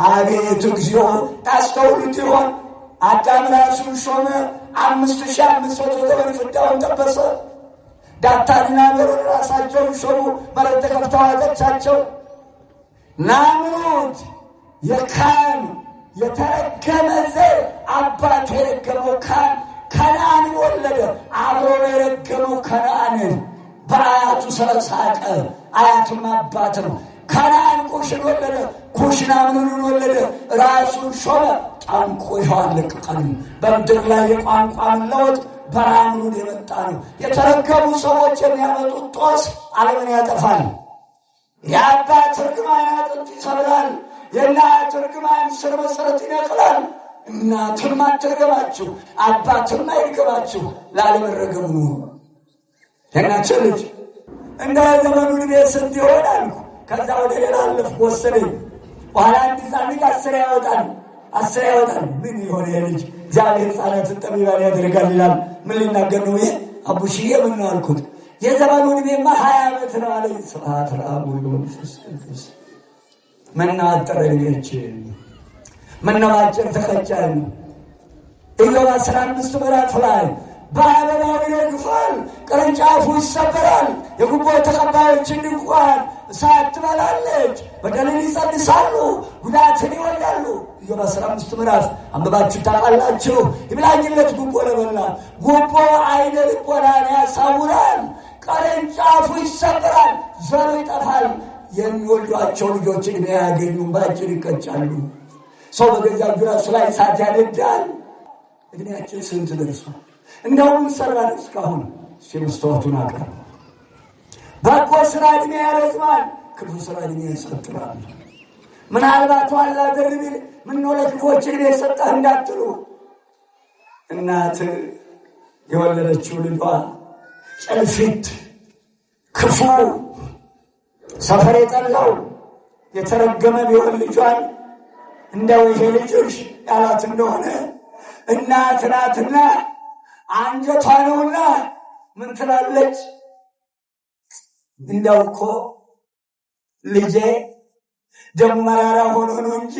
አቤት እግዚኦ ታስተውሉት ይሆን? አዳም ራሱን ሾመ፣ 5500 ዘመን ፍዳውን ጠበሰ። ዳታንና አቤሮን ራሳቸውን ሾሙ፣ መሬት ተከፍታ ዋጠቻቸው። ናምሩድ የካም የተረገመ ዘር አባት የረገመው ከነዓንን ወለደ። አብሮ የረገመው ከነዓንን በአያቱ ስለሳቀ፣ አያቱም አባት ነው። ከነዓን ኩሽን ወለደ፣ ኩሽ ናምሩድን ወለደ። ራሱን ሾመ፣ ጣንቆ ይኸው አለቀቀን። በምድር ላይ የቋንቋ መለወጥ በናምሩድ የመጣ ነው። የተረገሙ ሰዎች የሚያመጡት ጦስ ዓለምን ያጠፋል። የአባት እርግማን አጥንት ይሰብራል። የእናት እርግማን ስር መሰረት ይነቅላል። እናትም አትርገማችሁ፣ አባትም አይርገማችሁ፣ ላለመረገሙ ነው። የእናቸው ልጅ እንደ ዘመኑ ዕድሜ ስንት ይሆናል? ከዛ ወደ ሌላ አለፍኩ ወሰደኝ። በኋላ እንዲዛልቅ 10 ያወጣል። ምን የሆነ የልጅ እግዚአብሔር ሕፃናትን ጠቢባን ያደርጋል ይላል። ምን ሊናገር ነው ይሄ? አቡሽዬ ምን ነው አልኩት። የዘመኑ ዕድሜማ 20 ዓመት ነው አለኝ። ስብሐት ለአብ ወወልድ ወመንፈስ ቅዱስ። ምነው አጠረ ዕድሜያችን? ምነው አጭር ተቀጨን? ኢዮብ 15 ምዕራፍ ላይ በአበባው ይረግፋል፣ ቅርንጫፉ ይሰበራል፣ የጉቦ ተቀባዮችን ድንኳን እሳት ትበላለች፣ በደልን ይጸንሳሉ፣ ጉዳትን ይወልዳሉ። ኢዮብ 15 ምዕራፍ አንብባችሁ ታውቃላችሁ። ይብላኝለት ጉቦ ለበላ። ጉቦ አይነ ልቦናን ያሳውራል፣ ቅርንጫፉ ይሰበራል፣ ዘሩ ይጠፋል። የሚወልዷቸው ልጆች ዕድሜ አያገኙም፣ በአጭር ይቀጫሉ። ሰው በገዛ ራሱ ላይ እሳት ያነዳል። ዕድሜያችን ስንት ደርሷል? እንደውም ሰራን እስካሁን ሲመስተዋቱን አቀር በጎ ስራ ዕድሜ ያረዝማል፣ ክፉ ስራ ዕድሜ ያሳጥራል። ምናልባት ዋላ ደርቢል ምን ነው ለክፎች ዕድሜ ሰጠህ እንዳትሉ፣ እናት የወለደችው ልጇ ጨልፊት ክፉ ሰፈር የጠላው የተረገመ ቢሆን ልጇን እንደው ይሄ ልጅሽ ያላት እንደሆነ እናት ናትና አንጀቷ ነውና ምን ትላለች? እንደው እኮ ልጄ ደም መራራ ሆኖ ነው እንጂ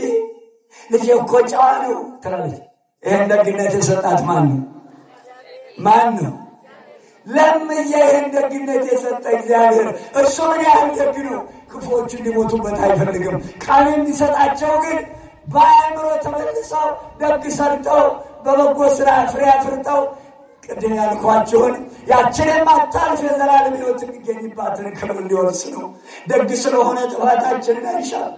ልጄ እኮ ጨዋ ነው ትላለች። ይህን ደግነት የሰጣት ማን ነው? ለምዬ ይህን ደግነት የሰጠ እግዚአብሔር እርሱ ምን ያህል ደግ ነው። ክፉዎቹ እንዲሞቱበት አይፈልግም። ቃል የሚሰጣቸው ግን በአእምሮ ተመልሰው ደግ ሰርተው በበጎ ስራ ፍሬ አፍርተው ቅድም ያልኳችሁን ያችን የማታልፍ የዘላለም ሕይወት የሚገኝባትን ክብር እንዲወርስ ነው። ደግ ስለሆነ ጥፋታችንን አይሻል።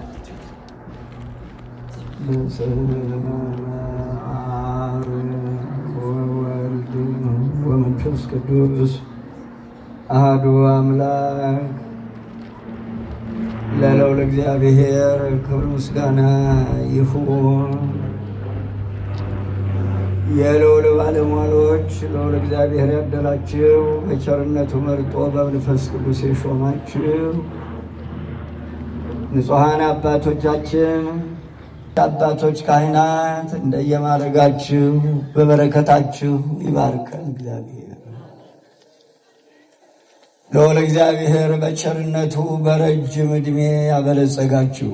ወወልድ ወመንፈስ ቅዱስ አሐዱ አምላክ ለልዑል እግዚአብሔር ክብር ምስጋና ይሁን። የልዑል ባለሟሎች ልዑል እግዚአብሔር ያደላችሁ በቸርነቱ መርጦ በመንፈስ ቅዱስ የሾማችሁ ንጹሐን አባቶቻችን አባቶች ካህናት እንደየማድረጋችሁ በበረከታችሁ ይባርከን እግዚአብሔር። ልዑል እግዚአብሔር በቸርነቱ በረጅም ዕድሜ ያበለጸጋችሁ፣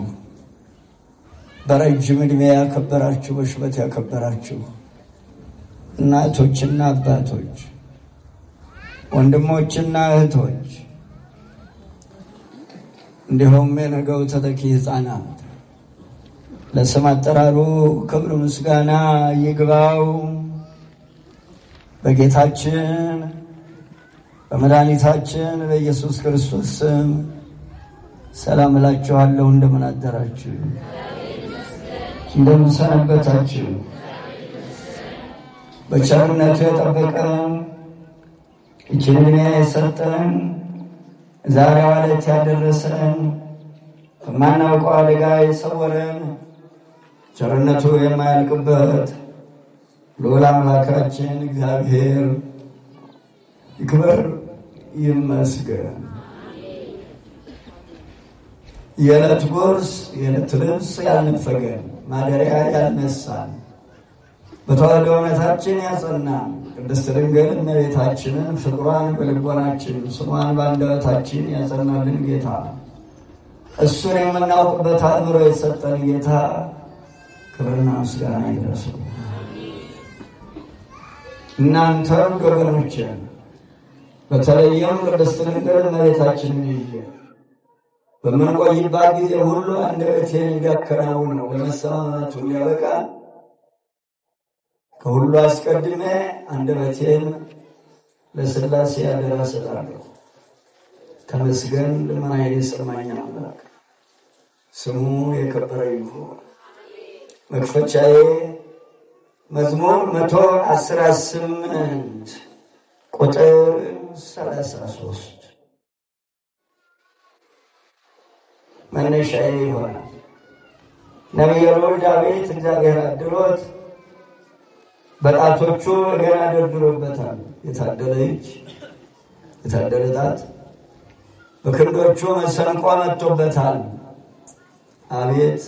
በረጅም ዕድሜ ያከበራችሁ፣ በሽበት ያከበራችሁ እናቶችና አባቶች፣ ወንድሞችና እህቶች እንዲሁም የነገው ተተኪ ሕፃናት ለስም አጠራሩ ክብር ምስጋና ይግባው። በጌታችን በመድኃኒታችን በኢየሱስ ክርስቶስ ስም ሰላም እላችኋለሁ። እንደምን አደራችሁ? እንደምን ሰነበታችሁ? በቸርነቱ የጠበቀን ይህችን ዕድሜ የሰጠን ዛሬዋ ዕለት ያደረሰን ከማናውቀው አደጋ የሰወረን ቸርነቱ የማያልቅበት ልዑል አምላካችን እግዚአብሔር ይክበር ይመስገን። የዕለት ጉርስ የዕለት ልብስ ያልነፈገን ማደሪያ ያልነሳን በተዋሕዶ እምነታችን ያጸናን ቅድስት ድንግል እመቤታችንን ፍቅሯን በልቦናችን ስሟን በአንደበታችን ያጸናልን ጌታ እሱን የምናውቅበት አእምሮ የሰጠን ጌታ ክብርና ምስጋና ይድረሰው። እናንተ ወገኖቼ በተለይም ቅድስት ድንግል እመቤታችንን ይዤ በምንቆይባት ጊዜ ሁሉ አንደበቴን እንዲያከናውን ነው ለመሰማማቱ እንዲያበቃ ከሁሉ አስቀድሜ አንደበቴን ለሥላሴ አደራ እሰጣለሁ። ተመስገን ልመናዬን የሰማኝ አምላክ ስሙ የከበረ ይሁን። መክፈቻዬ መዝሙር 118 ቁጥር 33 መነሻዬ ይሆናል። ነቢዩ ዳዊት እግዚአብሔር አድሎት በጣቶቹ ገና ደርድሮበታል። የታደለ እጅ የታደለ ጣት፣ በክንዶቹ መሰንቆ መጥቶበታል። አቤት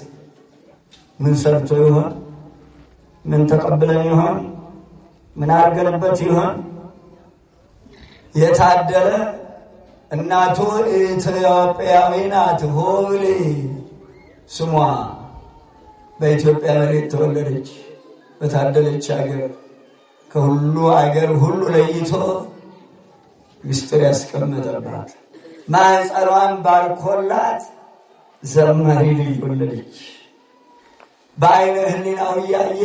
ምን ሰርቶ ይሆን? ምን ተቀብለን ይሆን? ምን አድርገንበት ይሆን? የታደለ እናቱ ኢትዮጵያዊ ናት። ሆብሌ ስሟ በኢትዮጵያ መሬት ተወለደች። በታደለች ሀገር ከሁሉ ሀገር ሁሉ ለይቶ ምስጢር ያስቀመጠባት ማኅፀኗን ባርኮላት ዘማሪ ልጅ ወለደች። በዓይነ ሕሊናው እያየ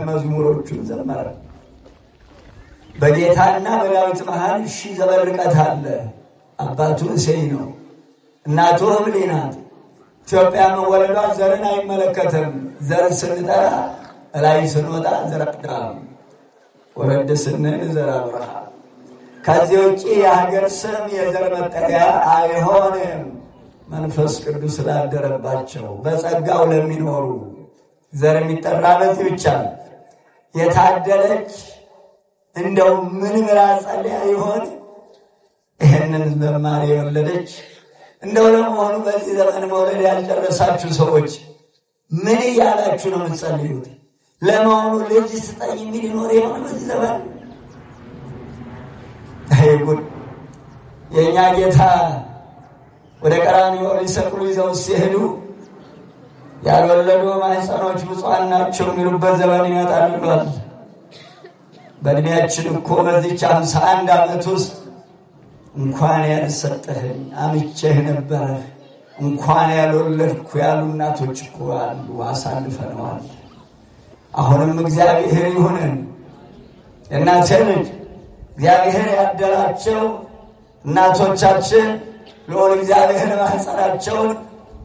መዝሙሮቹን ዘመረ። በጌታና በዳዊት መሃል 1000 ዘመን ርቀት አለ። አባቱ እሴይ ነው፣ እናቱ ሆብሌ ናት። ኢትዮጵያ መወለዷ ዘርን አይመለከትም። ዘር ስንጠራ ላይ ስንወጣ ዘር አብርሃም፣ ወረድ ስንል ዘር አብርሃም። ከዚህ ውጭ የሀገር ስም የዘር መጠሪያ አይሆንም። መንፈስ ቅዱስ ስላደረባቸው በጸጋው ለሚኖሩ ዘር የሚጠራበት ብቻ። የታደለች እንደው ምን ብላ ጸልያ ይሆን ይህንን ዘማሪ የወለደች? እንደው ለመሆኑ በዚህ ዘመን መውለድ ያልጨረሳችሁ ሰዎች ምን እያላችሁ ነው የምትጸልዩት? ለመሆኑ ልጅ ስጠኝ የሚል ይኖር ይሆን በዚህ ዘመን? ጉድ! የእኛ ጌታ ወደ ቀራንዮ ሊሰቅሉ ይዘው ሲሄዱ ያልወለዱ ማኅፀኖች ብፁዓን ናቸው የሚሉበት ዘመን ይመጣል ብሏል። በእድሜያችን እኮ በዚች 51 ዓመት ውስጥ እንኳን ያልሰጠህን አምቼህ ነበረ እንኳን ያልወለድኩ ያሉ እናቶች እኮ አሉ። አሳልፈነዋል። አሁንም እግዚአብሔር ይሁንን። እናቴ ልጅ እግዚአብሔር ያደላቸው እናቶቻችን ልዑል እግዚአብሔር ማኅፀናቸውን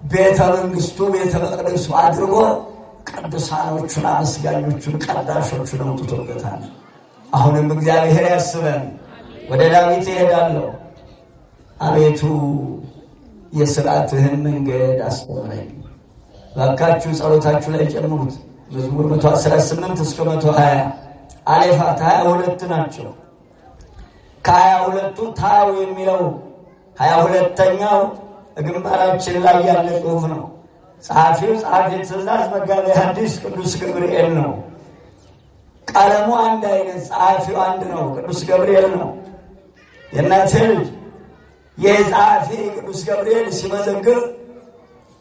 ቤተ መንግሥቱ ቤተ መቅደሱ አድርጎ ቅዱሳኖቹን አመስጋኞቹን ቀዳሾቹን አውጥቶበታል። አሁንም እግዚአብሔር ያስበን። ወደ ዳዊት እሄዳለሁ። አቤቱ የሥርዓትህን መንገድ አስተምረኝ። ባካችሁ ጸሎታችሁ ላይ ጨምሩት። መዝሙር 118 እስከ 120 አሌፋት 22 ናቸው። ከ22ቱ ታው የሚለው 22ኛው ግንባራችን ላይ ያለ ጽሑፍ ነው። ጸሐፊው ጸሐፊ ትእዛዝ መጋቤ ሐዲስ ቅዱስ ገብርኤል ነው። ቀለሙ አንድ አይነት፣ ጸሐፊው አንድ ነው፣ ቅዱስ ገብርኤል ነው። የእናቴ ልጅ የጸሐፊ ቅዱስ ገብርኤል ሲመዘግብ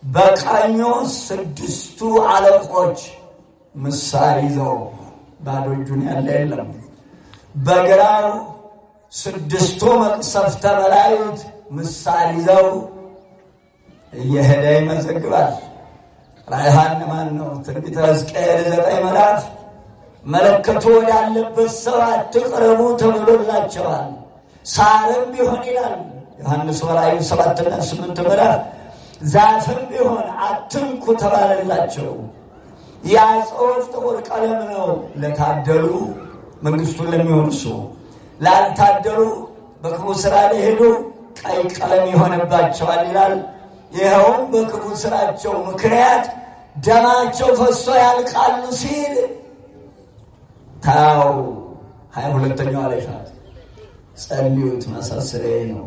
በቀኙ 6ቱ አለቆች ምሳር ይዘው ባዶ እጁን ያለ የለም። በግራው 6ቱ መቅሰፍተ መላእክት ምሳር ይዘው እየሄደ ይመዘግባል። ራእይ ማን ነው? ትንቢተ ሕዝቅኤል 9 ምዕራፍ መለከቱ ወዳለበት ሰው አትቅረቡ ተብሎላቸዋል። ሳርም ቢሆን ይላል ዮሐንስ ራእይ 7 እና 8 ምዕራፍ ዛፍም ቢሆን አትንኩ ተባለላቸው። ያ ጽሑፍ ጥቁር ቀለም ነው ለታደሉ መንግሥቱን ለሚወርሱ፣ ላልታደሉ በክፉ ሥራ ሊሄዱ ቀይ ቀለም ይሆንባቸዋል ይላል። ይኸውም በክፉ ሥራቸው ምክንያት ደማቸው ፈሶ ያልቃሉ ሲል ታው 22ኛው አሌፋት ጸልዩት ማሳሰሪያዬ ነው።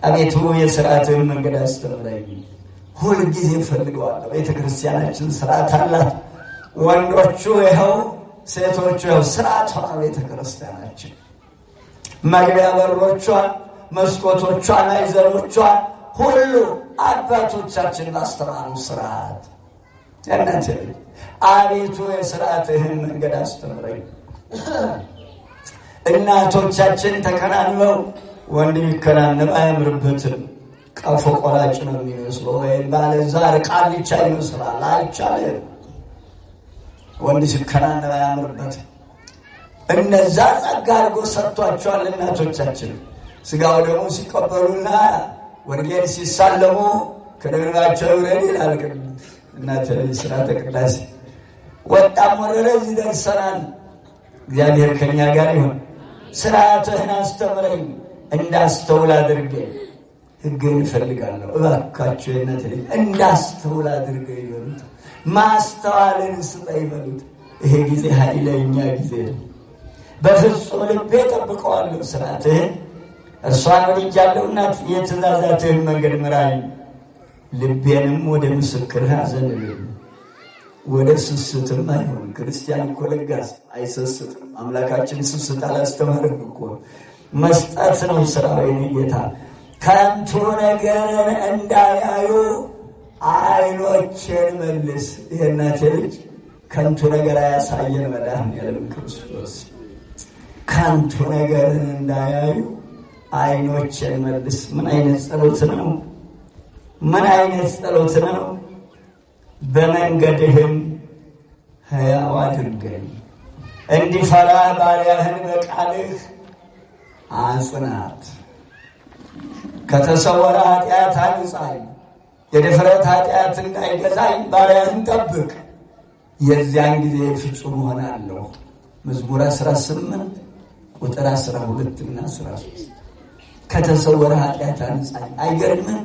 አቤቱ የሥርዓትህን መንገድ አስተምረኝ። ሁልጊዜ እፈልገዋለሁ። ቤተ ክርስቲያናችን ሥርዓት አላት። ወንዶቹ ይኸው፣ ሴቶቹ ይኸው። ሥርዓቷ ቤተ ክርስቲያናችን መግቢያ በሮቿ፣ መስኮቶቿ፣ ማዕዘኖቿ ሁሉ አባቶቻችን ባስተማሩ ስርዓት እናንተ አቤቱ የሥርዓትህን መንገድ አስተምረኝ። እናቶቻችን ተከናንበው ወንድ ቢከናነብ አያምርበትም፣ ቀፎ ቆራጭ ነው የሚመስለው፣ ወይም ባለዛር ቃልቻ ይመስላል። አይቻልም። ወንድ ሲከናነብ አያምርበትም። እነዛ ጸጋ አድርጎ ሰጥቷቸዋል እናቶቻችን። ስጋው ደግሞ ሲቀበሉና ወንጌል ሲሳለሙ ከደግናቸው ይውረድ ይላል እናተ ሥርዓተ ቅዳሴ። ወጣም ወረደ እዚህ ደርሰናል። እግዚአብሔር ከእኛ ጋር ይሁን። ሥርዓትህን አስተምረኝ እንዳስተውል አድርገኝ። ሕግህን እፈልጋለሁ እባካችሁ የእናቴ ልጅ እንዳስተውል አድርገኝ ይበሉት። ማስተዋልን ስጠኝ ይበሉት። ይሄ ጊዜ ኃይለኛ ጊዜ ነው። በፍጹም ልቤ ጠብቀዋለሁ ሥርዓትህን። እርሷን ወድጃለሁና የትእዛዛትህን መንገድ ምራኝ። ልቤንም ወደ ምስክርህ አዘንብልኝ፣ ወደ ስስትም አይሆን። ክርስቲያን እኮ ለጋስ አይሰስትም። አምላካችን ስስት አላስተማርም እኮ። መስጠት ነው ስራው። የኔ ጌታ ከንቱ ነገርን እንዳያዩ አይኖችን መልስ። የእናቴ ልጅ ከንቱ ነገር አያሳየን መድኃኔዓለም ክርስቶስ። ከንቱ ነገርን እንዳያዩ አይኖችን መልስ። ምን አይነት ጸሎት ነው? ምን አይነት ጸሎት ነው? በመንገድህም ሕያው አድርገኝ፣ እንዲፈራ ባሪያህን በቃልህ አጽናት። ከተሰወረ ኃጢአት አንጻኝ፣ የድፍረት ኃጢአት እንዳይገዛኝ ባሪያህን ጠብቅ። የዚያን ጊዜ ፍጹም ሆናለሁ። መዝሙር 18 ቁጥር 12 እና 13። ከተሰወረ ኃጢአት አንጻኝ። አይገርምም?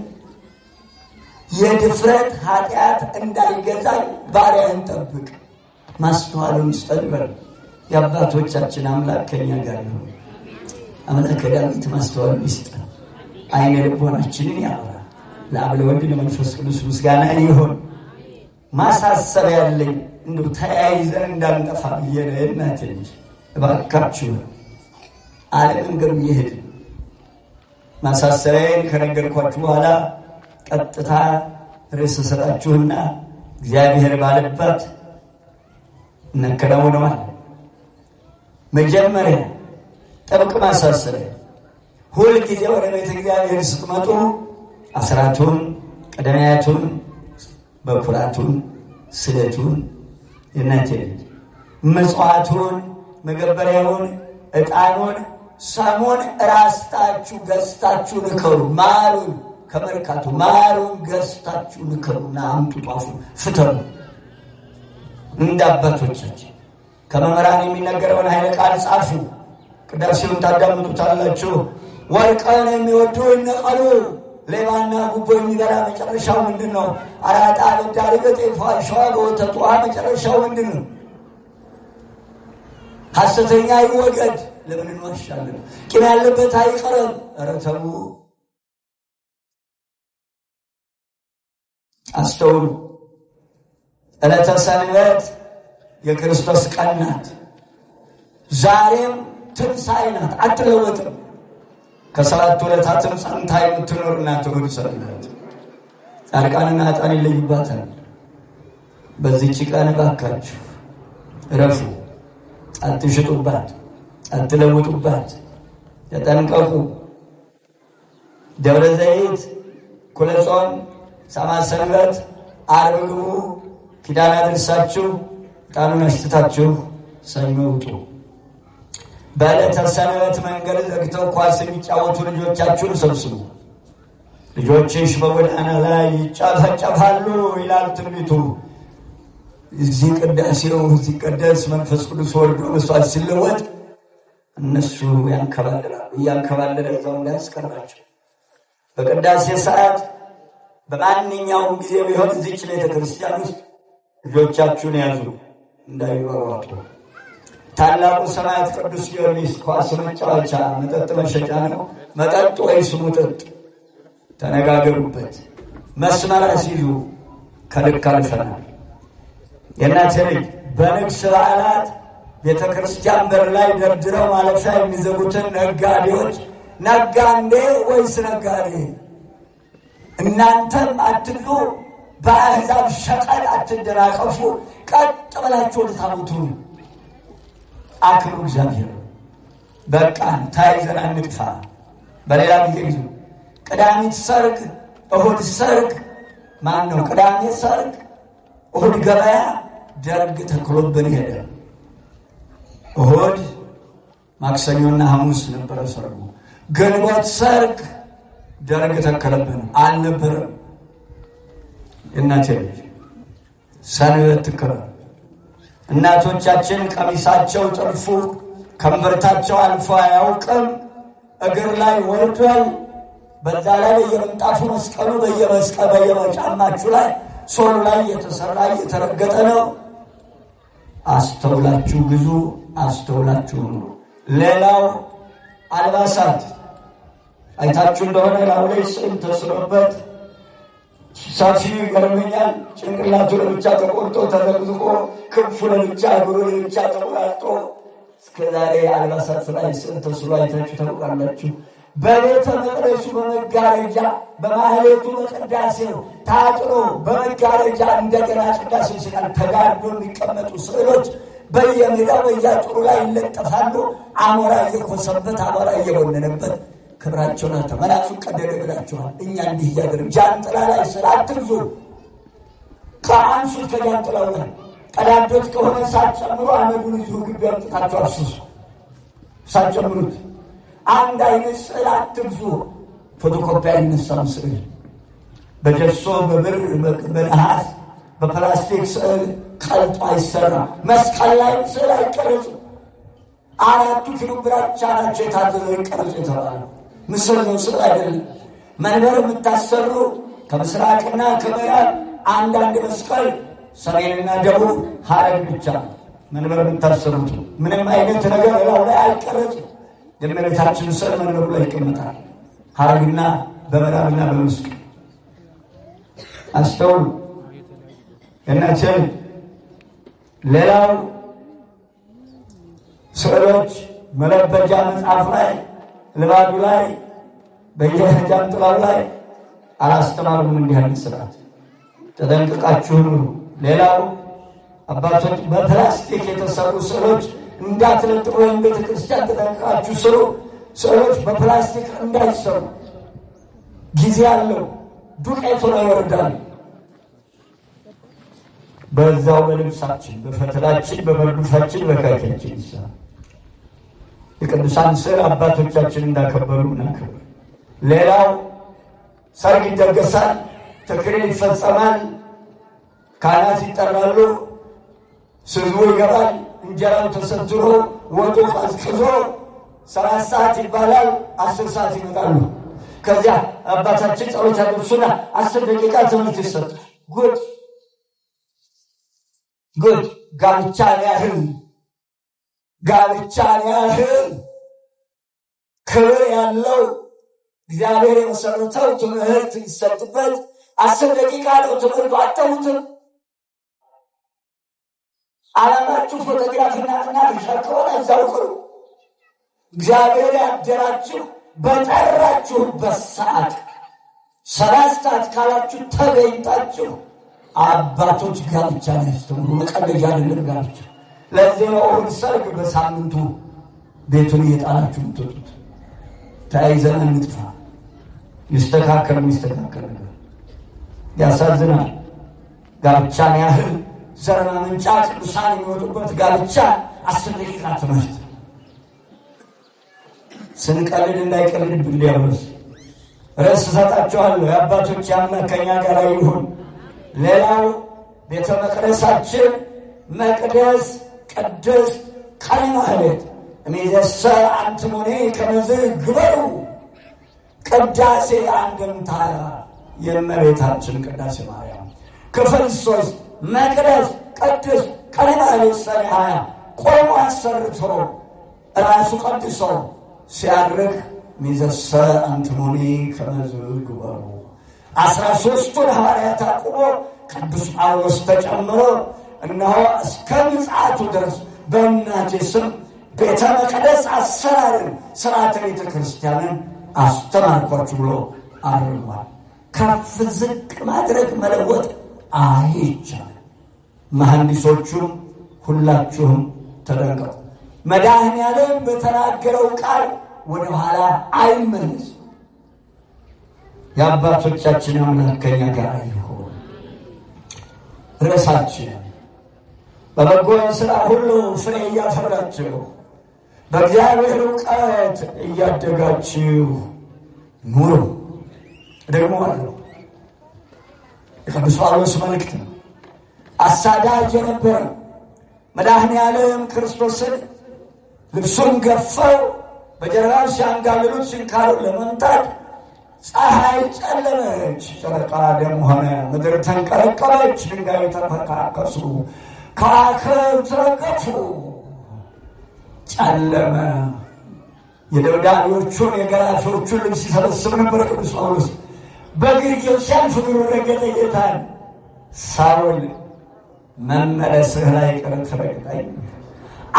የድፍረት ኃጢአት እንዳይገዛኝ ባሪያህን ጠብቅ። ማስተዋሉን ስጠን በል። የአባቶቻችን አምላክ ከኛ ጋር ነው። አምላከ ዳዊት ማስተዋሉን ይስጠን፣ አይነ ልቦናችንን ያብራ። ለአብ ለወልድ ለመንፈስ ቅዱስ ምስጋና ይሁን። ማሳሰቢያ ያለኝ እንደው ተያይዘን እንዳንጠፋ ብዬ ነው። እናቴ ልጅ እባካችሁ አለመንገዱ ይሄድ። ማሳሰቢያዬን ከነገርኳችሁ በኋላ ቀጥታ ርዕስ ሰጣችሁና እግዚአብሔር ባለባት እናከናውነዋለን። መጀመሪያ ጥብቅ ማሳሰቢያ፣ ሁልጊዜ ወደ ቤተ እግዚአብሔር ስትመጡ አስራቱን፣ ቀዳሚያቱን፣ በኩራቱን፣ ስዕለቱን፣ የእናቴ ልጅ ምጽዋቱን፣ መገበሪያውን፣ ዕጣኑን፣ ሰሙን ራስታችሁ ገዝታችሁ ንከሩ። ማሩን ከመርካቱ ማሩን ገዝታችሁ ንከሩና አምጡ። ጧፉ ፍተሩ። እንደ አባቶቻችን ከመምህራን የሚነገረውን ኃይለ ቃል ጻፉ። ቅዳሴውን ታዳምጡታላችሁ። ወርቅን የሚወዱ ይነቀሉ። ሌባና ጉቦ የሚበላ መጨረሻው ምንድን ነው? አራጣ በዳሪ በጤፍ አሸዋ በወተት ውሃ መጨረሻው ምንድን ነው? ሐሰተኛ ይወገድ። ለምን እንዋሻለን? ቂም ያለበት አይቀርም። ኧረ ተው አስተውሉ። ዕለተ ሰንበት የክርስቶስ ቀን ናት። ዛሬም ትንሣኤ ናት፣ አትለወጥም። ከሰባት ዕለታትም ጸንታ የምትኖር ናት። እሑድ ሰንበት ጻድቃንና ኃጥአን ይለዩባታል። በዚህች ቀን እባካችሁ እረፉ። አትሽጡባት፣ አትለውጡባት፣ ተጠንቀቁ። ደብረ ዘይት እኩለ ጾም፣ ሰማዕት ሰንበት፣ ዓርብ ግቡ። ኪዳን አድርሳችሁ ዕጣኑን አሽትታችሁ ሰኞ ውጡ። በዕለተ ሰንበት መንገድ ዘግተው ኳስ የሚጫወቱ ልጆቻችሁን ሰብስቡ። ልጆችሽ በጎዳና ላይ ይጨፈጨፋሉ ይላል ትንቢቱ። እዚህ ቅዳሴው ሲቀደስ መንፈስ ቅዱስ ወርዶ መስዋዕት ሲለወጥ እነሱ ያንከባልላሉ። እያንከባለለ እዛው እንዳያስቀራቸው። በቅዳሴ ሰዓት በማንኛውም ጊዜ ቢሆን እዚች ቤተ ክርስቲያን ውስጥ ልጆቻችሁን ያዙ እንዳይሯሯጡ። ታላቁ ሰማዕት ቅዱስ ጊዮርጊስ ኳስ መጫወቻ መጠጥ መሸጫ ነው። መጠጥ ወይስ ሙጠጥ? ተነጋገሩበት። መስመር ሲይዙ ከልክ አልፈናል። የእናቴ ልጅ በንግስ በዓላት ቤተ ክርስቲያን በር ላይ ደርድረው ማለፊያ የሚዘጉትን ነጋዴዎች ነጋዴ ወይስ ነጋዴ? እናንተም አትግዱ፣ በአሕዛብ ሸቀጥ አትደናቀፉ፣ ቀጥ ብላችሁ ወደ ታቦቱ አክብሩ እግዚአብሔር። በቃን ተያይዘን አንጥፋ። በሌላ ጊዜ ቅዳሜት ሰርግ፣ እሁድ ሰርግ ማን ነው? ቅዳሜ ሰርግ፣ እሁድ ገበያ ደርግ ተክሎብን ሄደ። እሁድ ማክሰኞና ሐሙስ ነበረ ሰርጉ። ግንቦት ሰርግ ደርግ ተከለብን አልነበረም። እናቴ ሰንበት ትከበር። እናቶቻችን ቀሚሳቸው ጥልፉ ከእምብርታቸው አልፎ አያውቅም። እግር ላይ ወርዷል። በዛ ላይ በየምንጣፉ መስቀሉ በየጫማችሁ ላይ ሶሉ ላይ የተሰራ እየተረገጠ ነው። አስተውላችሁ ግዙ፣ አስተውላችሁ ነው። ሌላው አልባሳት አይታችሁ እንደሆነ ላው ላይ ስዕል ተስሎበት ሰፊው ይገርመኛል። ጭንቅላቱ ለብቻ ተቆርጦ ተዘቅዝቆ፣ ክንፉ ለብቻ፣ እግሩ ለብቻ ተቆራርጦ እስከዛሬ አልባሳት ላይ ስዕል ተስሎ አይታችሁ ታውቃላችሁ? በቤተ መቅደሱ በመጋረጃ በማህሌቱ በቅዳሴው ታጥሮ በመጋረጃ እንደገና ቅዳሴ ሲቃል ተጋርዶ የሚቀመጡ ስዕሎች በየሜዳው በየአጥሩ ላይ ይለጠፋሉ። አሞራ እየኮሰበት አሞራ እየቦነነበት ክብራቸውን ተመላሱ ቀደደ ብላችኋል። እኛ እንዲህ እያደረግን ጃንጥላ ላይ ስዕል አትግዙ። ከአንሱት ከጃንጥላው ላይ ቀዳዶች ከሆነ ሳትጨምሩ አመዱን ይዙ ግቢ አምጥታችሁ አፍስሱ። ሳትጨምሩት አንድ አይነት ስዕል አትግዙ። ፎቶኮፒ አይነሳም ስዕል በጀሶ በብር በነሐስ በፕላስቲክ ስዕል ቀልጦ አይሰራ። መስቀል ላይ ስዕል አይቀረጽም። 4 ኪሎ ብቻ ናቸው የታዘዘው ይቀረጹ የተባለ ምስል ነው፣ ስዕል አይደለም። መንበር የምታሰሩ ከምስራቅና ከምዕራብ አንዳንድ መስቀል ሰሜንና ደቡብ ሐረግ ብቻ መንበር የምታሰሩት ምንም አይነት ነገር ላው ላይ አይቀረጽም። የእመቤታችን ስዕል መንበሩ ላይ ይቀመጣል። ሐረግና በምዕራብና በምስራቅ አስተውሉ እናችን። ሌላው ስዕሎች መለበጃ መጽሐፍ ላይ ልባዱ ላይ በየጃንጥላው ላይ አላስተማሩም። እንዲህ አይነት ስርዓት ተጠንቅቃችሁ ኑሩ። ሌላው አባቶች በፕላስቲክ የተሰሩ ስዕሎች እንዳትለጥፉ ወይም ቤተክርስቲያን ተጠንቅቃችሁ ስሩ። ስዕሎች በፕላስቲክ እንዳይሰሩ፣ ጊዜ አለው። ዱቄቱ ላይ ይወርዳል። በዛው በልብሳችን በፈትላችን በመርዱፋችን በካኪያችን ይሰራል። የቅዱሳን ስዕል አባቶቻችን እንዳከበሩ እናከብር። ሌላው ሰርግ ይደገሳል፣ ተክሊል ይፈጸማል፣ ካህናት ይጠራሉ፣ ስዙ ይገባል፣ እንጀራው ተሰትሮ ወጡ ቀዝቅዞ 7 ሰዓት ይባላል። 10 ሰዓት ይመጣሉ። ከዚያ አባታችን ጸሎት ያደርሱና 10 ደቂቃ ትምህርት ይሰጣል። ጉድ ጋብቻን ያህል ክብር ያለው እግዚአብሔር የመሰረተው ትምህርት ይሰጥበት 10 ደቂቃ ነው። ትምህርቱ አተውትም። ዓላማችሁ ፎቶግራፍና ጥናት ከሆነ እዛው ቅሩ። እግዚአብሔር ያደራችሁ በጠራችሁበት ሰዓት 7 ሰዓት ካላችሁ ተገኝታችሁ አባቶች ጋብቻ ያስተምሩ። መቀለጃ አይደለም ጋብቻ። ለዚህ ነው እሁድ ሰርግ በሳምንቱ ቤቱን እየጣላችሁ የምትወጡት። ተያይዘን እንጥፋ። ይስተካከል ነገር ያሳዝናል። ጋብቻን ያህል ዘር ማመንጫ ቅዱሳን የሚወጡበት ጋብቻ 10 ደቂቃ ትምህርት። ስንቀልድ እንዳይቀልድብን ዲያብሎስ። ርዕስ እሰጣችኋለሁ። የአባቶች አምላክ ከእኛ ጋር ይሁን። ሌላው ቤተ መቅደሳችን መቅደስ ቅድስ ቃለ ማህሌት እሚዘሰ አንትሙኒ ከመዝ ግበሩ። ቅዳሴ አንድምታ የእመቤታችን ቅዳሴ ማርያም ክፍል 3 መቅደስ ቅዱስ ቃለ ማህሌት ሰኔ 20 ቆሞ አሰርቶ ራሱ ቀድሶ ሲያርግ ሚዘሰ አንትሙኒ ከመዝ ግበሩ 13ቱን ሐዋርያት አቁሞ ቅዱስ ጳውሎስ ተጨምሮ እነሆ እስከ ምጽአቱ ድረስ በእናቴ ስም ቤተ መቅደስ አሰራርን ስርዓተ ቤተ ክርስቲያንን አስተማርኳችሁ ብሎ አርጓል። ከፍ ዝቅ ማድረግ መለወጥ አይቻልም። መሐንዲሶቹም ሁላችሁም ተጠንቀቁ። መድኃኔዓለም በተናገረው ቃል ወደ ኋላ አይመለስም። የአባቶቻችን አምላክ ከእኛ ጋር ይሁን። ርዕሳችን በበጎ ሥራ ሁሉ ፍሬ እያፈራችሁ በእግዚአብሔር እውቀት እያደጋችሁ ኑሩ። ደግሞ አለው የቅዱስ ጳውሎስ መልእክት ነው። አሳዳጅ የነበረ መድኃኔዓለም ክርስቶስን ልብሱን ገፈው በጀርባው ሲያንጋልሉት ችንካሩን ለመምታት ፀሐይ ጨለመች፣ ጨረቃ ደም ሆነ፣ ምድር ተንቀረቀበች፣ ድንጋይ ተፈረካከሱ፣ ከዋክብት ረገፉ፣ ጨለመ። የደብዳቤዎቹን የገራፊዎቹን ልብስ ሲሰበስብ ነበር ቅዱስ ጳውሎስ። በግርጌው ሲያልፍ እግሩ ረገጠ ጌታን። ሳውል መመለስህ ላይ ቀር ትረግጠኝ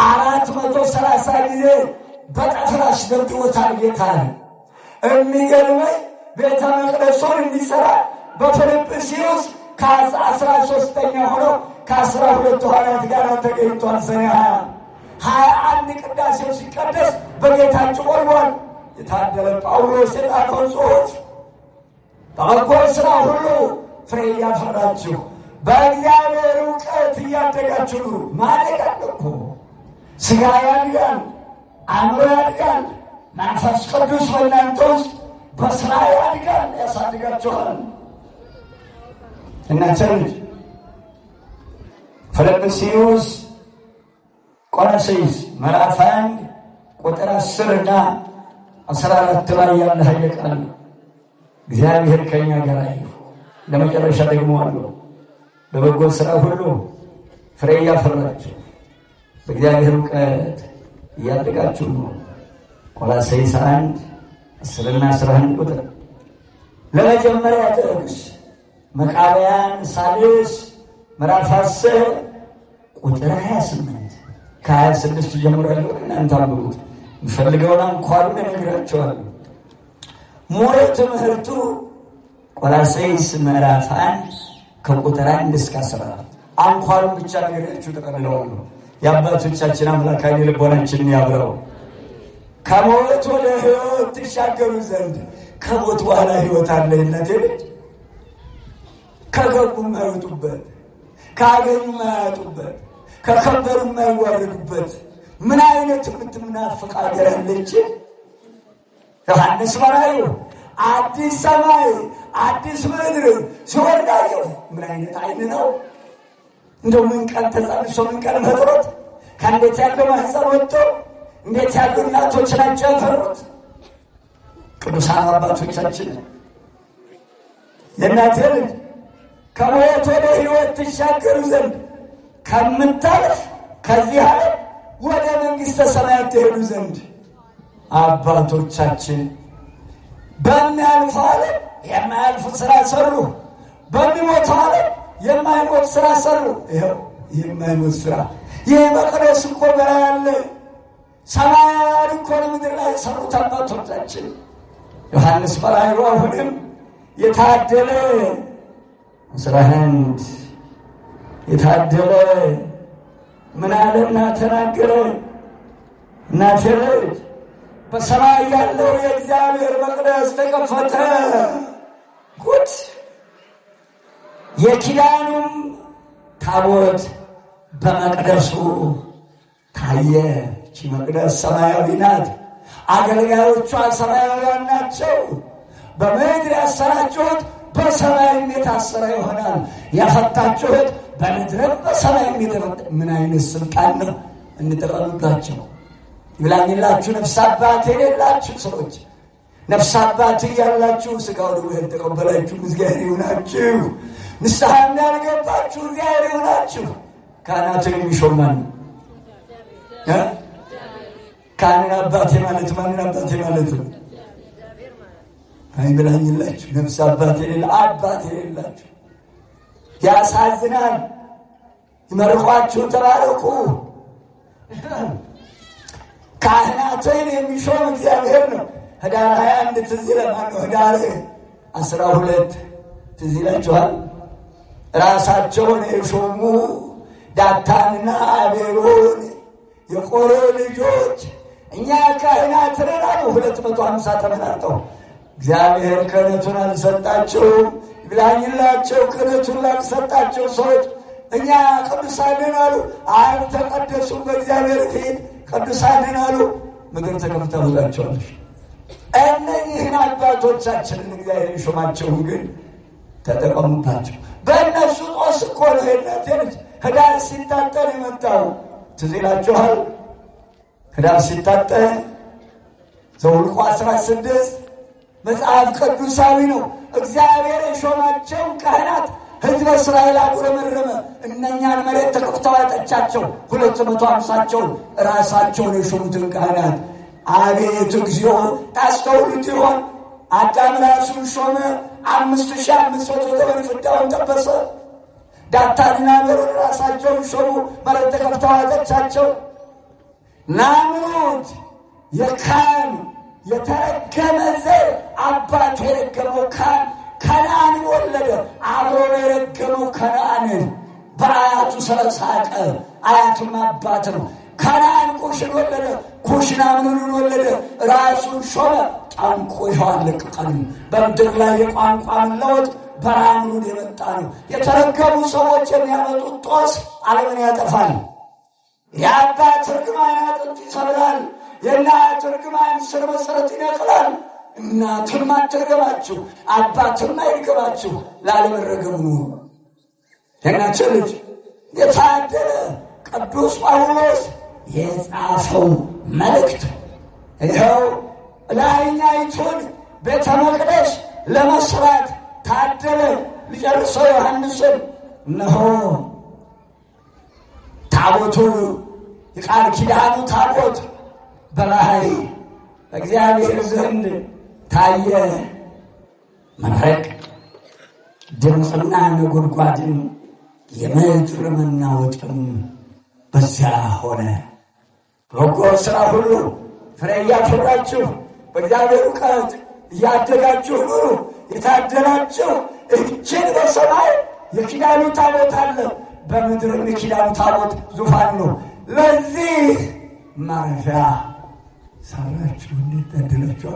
430 ጊዜ በጠፍር አስደብድቦታል ጌታን። የሚገርመኝ ቤተ መቅደሱን እንዲሠራ በፊልጵስዩስ ከ13ኛ ሆኖ ከ12 ሐዋርያት ጋር ተገኝቷል። ሰኔ 21 ቅዳሴው ሲቀደስ በጌታችን ቆርቧል። የታደለ ጳውሎስ የጻፈው ጽሑፍ በበጎ ሥራ ሁሉ ፍሬ እያፈራችሁ በእግዚአብሔር እውቀት እያደጋችሁ ኑሩ። ማደግ አለ እኮ። ሥጋ ያድጋል፣ አእምሮ ያድጋል፣ መንፈስ ቅዱስ በእናንተ ውስጥ በሥራ ያድጋል፣ ያሳድጋችኋል። እናንተ ልጅ ፊልጵስዩስ ቆላስይስ ምዕራፍ 1 ቁጥር 10 እና 14 ላይ ያለ ኃይለ ቃል ነው። እግዚአብሔር ከእኛ ጋር ይሁን። ለመጨረሻ ደግሞ አለው በበጎ ሥራ ሁሉ ፍሬ እያፈራችሁ በእግዚአብሔር እውቀት እያደጋችሁ ነው። ቆላስይስ 1 10 እና 11 ቁጥር። ለመጀመሪያ ጥቅስ መቃብያን ሳልስ ምዕራፍ 10 ቁጥር 28 ከ26 ጀምሮ ያለው እናንተ አንብቡት። የምፈልገውን አንኳሩን እነግራችኋለሁ። ሙሉ ትምህርቱ ቆላስይስ ምዕራፍ 1 ከቁጥር 1 እስከ 14 አንኳሩን ብቻ ነገራችሁ ተቀበለዋለሁ። የአባቶቻችን አምላክ ዓይነ ልቦናችንን ያብራው። ከሞት ወደ ሕይወት ትሻገሩ ዘንድ ከሞት በኋላ ሕይወት አለ። እናቴ ልጅ ከገቡ የማይወጡበት፣ ካገኙ የማያጡበት፣ ከከበሩ የማይዋረዱበት ምን አይነት የምትምናፍቅ አገር አለች? ዮሐንስ በራእዩ አዲስ ሰማይ አዲስ ምድር ሲወርዳየው ምን አይነት አይን ነው? እንደው ምን ቀን ተጸንሶ ምን ቀን ፈጥሮት ከእንዴት ያለው ማህፀን ወጥቶ እንዴት ያሉ እናቶች ናቸው ያፈሩት? ቅዱሳን አባቶቻችን የእናቴ ልጅ ከሞት ወደ ሕይወት ትሻገሩ ዘንድ ከምታልፍ ከዚህ ዓለም ወደ መንግሥተ ሰማያት ትሄዱ ዘንድ አባቶቻችን በሚያልፈው ዓለም የማያልፍ ሥራ ሰሩ፣ በሚሞተው ዓለም የማይሞት ሥራ ሰሩ። ይኸው የማይሞት ሥራ ይህ መቅደስ እኮ በላይ ያለ ሰማያዊ እኮ ምድር ላይ የሰሩት አባቶቻችን። ዮሐንስ በራእዩ አሁንም የታደለ 11 የታደለ ምን አለና ተናገረ? እናቴ ልጅ በሰማይ ያለው የእግዚአብሔር መቅደስ ተከፈተ። ጉድ! የኪዳኑም ታቦት በመቅደሱ ታየ። ይህች መቅደስ ሰማያዊ ናት። አገልጋዮቿ ሰማያውያን ናቸው። በምድር ያሰራችሁት በሰማይም የታሰረ ይሆናል፣ ያፈታችሁት በምድርም በሰማይም የተፈታ። ምን አይነት ስልጣን ነው! እንጠቀምባቸው። ይብላኝላችሁ ነፍስ አባት የሌላችሁ ሰዎች፣ ነፍስ አባት እያላችሁ ሥጋው ደሙን ተቀበላችሁ እግዚአብሔር ይሁናችሁ። ንስሐ እንዳልገባችሁ እግዚአብሔር ይሁናችሁ። ካህናትን የሚሾም ማን ነው? ካህንን አባቴ ማለት ማንን አባቴ ማለት ነው? አይብላኝላችሁ ነፍስ አባት የሌላችሁ። ያሳዝናል። ይመርቋችሁ፣ ተባረኩ። ካህናትን የሚሾም እግዚአብሔር ነው። ህዳር 21 ትዝ ይለናል። ህዳር 12 ትዝ ይላችኋል። ራሳቸውን የሾሙ ዳታንና አቤሮን የቆሬ ልጆች እኛ ካህናት ነን አሉ። 250 ተመናጠው እግዚአብሔር ክህነቱን አልሰጣቸውም። ይብላኝላቸው ክህነቱን ላልሰጣቸው ሰዎች እኛ ቅዱሳን ነን አሉ። አልተቀደሱም፣ በእግዚአብሔር ፊት ቅዱሳን ነን አሉ። ምድር ተከፍታላቸዋለች። እነዚህን አባቶቻችንን እግዚአብሔር የሾማቸውን ግን ተጠቀሙባቸው። በእነሱ ጦስ እኮ ነው የእናቴ ልጅ ህዳር ሲታጠን የመጣው። ትዝ ይላችኋል። ህዳር ሲታጠን ዘኍልቍ 16 መጽሐፍ ቅዱሳዊ ነው። እግዚአብሔር የሾማቸውን ካህናት ሕዝበ እስራኤል አጉረመረመ። እነኛን መሬት ተከፍተው አጠቻቸው። 250ቸውን ራሳቸውን የሾሙትን ካህናት አቤት እግዚኦ! ታስተውሉት ይሆን? አዳም ራሱን ሾመ። 5500 ዘመን ፍዳውን ጠበሰ። ዳታንና አቤሮን ራሳቸውን ሾሙ። መሬት ተከፍተው አጠቻቸው። ናምሩድ የካም የተረገመ ዘር አባት የረገመው ከነዓንን ወለደ። አብሮን የረገመው ከነዓንን በአያቱ ስለሳቀ፣ አያቱም አባት ነው። ከነዓን ኩሽን ወለደ። ኩሽ ናምሩድን ወለደ። ራሱን ሾመ። ጣንቆ ይኸዋል ለቅቀን በምድር ላይ የቋንቋ መለወጥ በናምሩድ የመጣ ነው። የተረገሙ ሰዎች የሚያመጡት ጦስ ዓለምን ያጠፋል። የአባት እርግማን አጥንት ይሰብራል። የእናት እርግማን ስር መሰረት ይነቅላል። እናትም አትርገማችሁ፣ አባትም አይርገማችሁ። ላለመረገሙ ነው። የእናቸው ልጅ የታደለ ቅዱስ ጳውሎስ የጻፈው መልእክት ይኸው ላይኛይቱን ቤተ መቅደስ ለመስራት ታደለ። ሊጨርሰው ዮሐንስን እነሆ ታቦቱ የቃል ኪዳኑ ታቦት በባህሪ በእግዚአብሔር ዘንድ ታየ። መብረቅ ድምፅና ነጎድጓድም የምድር መናወጥም በዚያ ሆነ። በጎ ሥራ ሁሉ ፍሬ እያፈራችሁ በእግዚአብሔር እውቀት እያደጋችሁ ኑሩ። የታደላችሁ እጅን በሰማይ የኪዳኑ ታቦት አለ፣ በምድርም የኪዳኑ ታቦት ዙፋን ነው። ለዚህ ማረፊያ ሰራችሁ። እንዴት ታደላችሁ!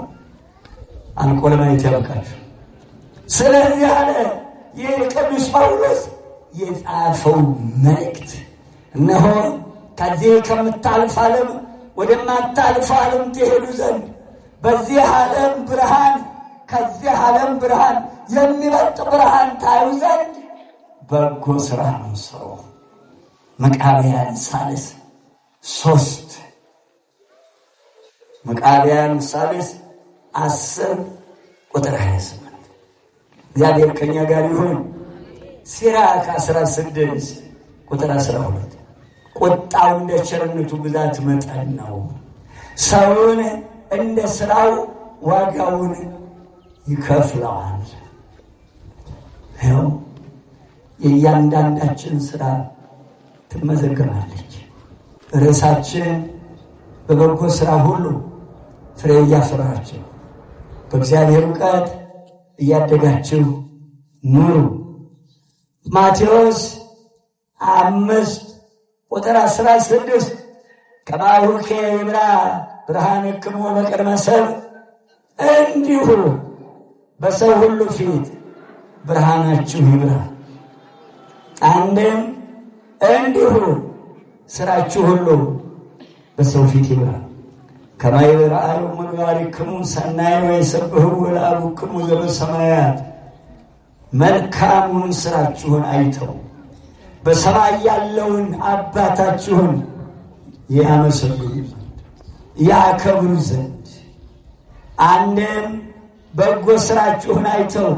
አንቆ ለማየት ያብቃችሁ። ስለዚህ አለ ይህ ቅዱስ ጳውሎስ የጻፈው መልእክት እነሆ ከዚህ ከምታልፍ ዓለም ወደማታልፍ ዓለም ትሄዱ ዘንድ በዚህ ዓለም ብርሃን ከዚህ ዓለም ብርሃን የሚበልጥ ብርሃን ታዩ ዘንድ በጎ ሥራ ነው ስሩ። መቃብያን 3 መቃብያን 10 ቁጥር 28 እግዚአብሔር ከኛ ጋር ይሁን። ሲራክ 16 ቁጥር 12 ቁጣው እንደ ቸርነቱ ብዛት መጠን ነው፣ ሰውን እንደ ሥራው ዋጋውን ይከፍለዋል። ይኸው የእያንዳንዳችን ሥራ ትመዘገባለች። ርዕሳችን በበጎ ሥራ ሁሉ ፍሬ እያፈራችሁ በእግዚአብሔር እውቀት እያደጋችሁ ኑሩ። ማቴዎስ 5 ቁጥር 16 ከማሁኬ ይብራ ብርሃንክሙ በቅድመ ሰብእ፣ እንዲሁ በሰው ሁሉ ፊት ብርሃናችሁ ይብራ። አንድም እንዲሁ ሥራችሁ ሁሉ በሰው ፊት ይብራ። ከመ ይርአዩ ምግባሪክሙ ሰናየ ወይሰብሕዎ ለአቡክሙ ዘበሰማያት፣ መልካሙን ሥራችሁን አይተው በሰማይ ያለውን አባታችሁን ያመሰግኑ ዘንድ ያከብሩ ዘንድ። አንድም በጎ ሥራችሁን አይተው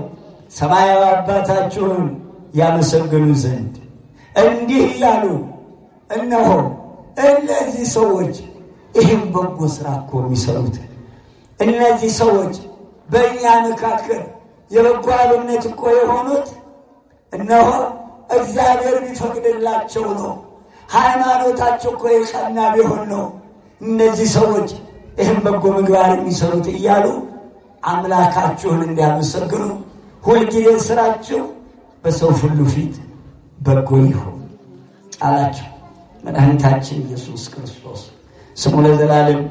ሰማያዊ አባታችሁን ያመሰግኑ ዘንድ እንዲህ እያሉ እነሆ እነዚህ ሰዎች ይህም በጎ ሥራ እኮ የሚሰሩት እነዚህ ሰዎች በእኛ መካከል የበጎ አብነት እኮ የሆኑት እነሆ እግዚአብሔር ቢፈቅድላቸው ነው። ሃይማኖታቸው እኮ የቀና ቢሆን ነው እነዚህ ሰዎች ይህም በጎ ምግባር የሚሰሩት እያሉ አምላካችሁን እንዲያመሰግኑ ሁልጊዜ ስራችሁ በሰው ሁሉ ፊት በጎ ይሁን አላቸው። መድኃኒታችን ኢየሱስ ክርስቶስ ስሙ ለዘላለም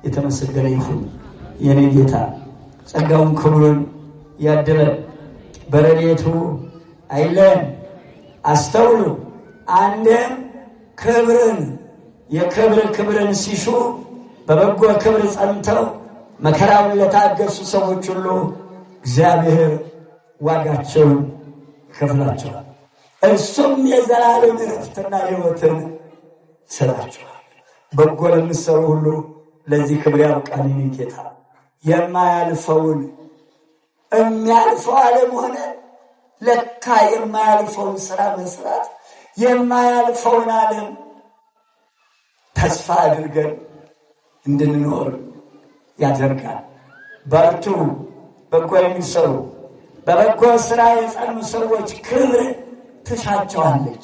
የተመሰገነ ይሁን። የኔ ጌታ ጸጋውን ክብሩን ያድለን፣ በረድኤቱ አይለን። አስተውሉ። አንድም ክብርን ሲሹ በበጎ ክብር ጸንተው መከራውን ለታገሱ ሰዎች ሁሉ እግዚአብሔር ዋጋቸውን ይከፍላቸዋል። እርሱም የዘላለም ዕረፍትና ሕይወትን ይሰጣቸዋል። በጎ ለምትሠሩ ሁሉ ለዚህ ክብር ያብቃን። ጌታ የሚያልፈው ዓለም ሆነ ለካ የማያልፈውን ሥራ መስራት የማያልፈውን ዓለም ተስፋ አድርገን እንድንኖር ያደርጋል። በርቱ። በጎ የሚሰሩ በበጎ ሥራ የጸኑ ሰዎች ክብር ትሻቸዋለች።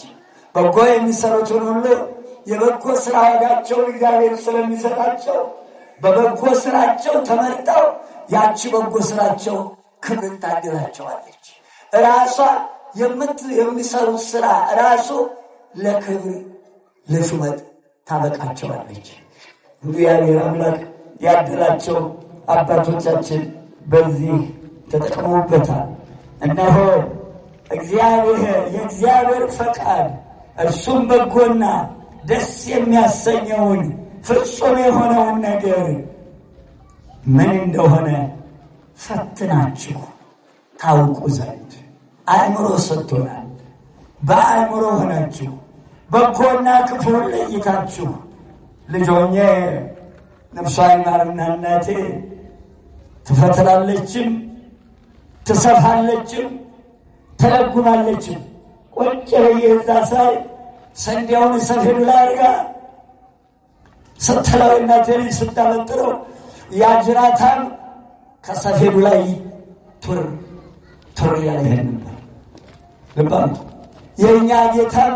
በጎ የሚሰሩትን ሁሉ የበጎ ሥራ ዋጋቸውን እግዚአብሔር ስለሚሰጣቸው በበጎ ሥራቸው ተመርጠው ያቺ በጎ ሥራቸው ክብርን ታድላቸዋለች። ራሷ የሚሰሩት ሥራ ራሱ ለክብር ለሹመት ታበቃቸዋለች። እግዚአብሔር አምላክ ያድላቸው። አባቶቻችን በዚህ ተጠቅመውበታል። እነሆ የእግዚአብሔር ፈቃድ እርሱም በጎና ደስ የሚያሰኘውን ፍጹም የሆነውን ነገር ምን እንደሆነ ፈትናችሁ ታውቁ ዘንድ አእምሮ ሰጥቶናል። በአእምሮ ሆናችሁ በጎና ክፉን ለይታችሁ ልጅ ሆኜ ነፍሷ ይማርና እናቴ ትፈትላለችም ትሰፋለችም ተለጉማለችም። ቁጭ ብዬ እዛ ሳይ ሰንዴውን ሰፌዱ ላይ አድርጋ ስትለው እናቴ ልጅ ስታበጥረው ያጅራታም ከሰፌዱ ላይ ቱር ያለ ይሄን ነበር። ልባም የእኛ ጌታም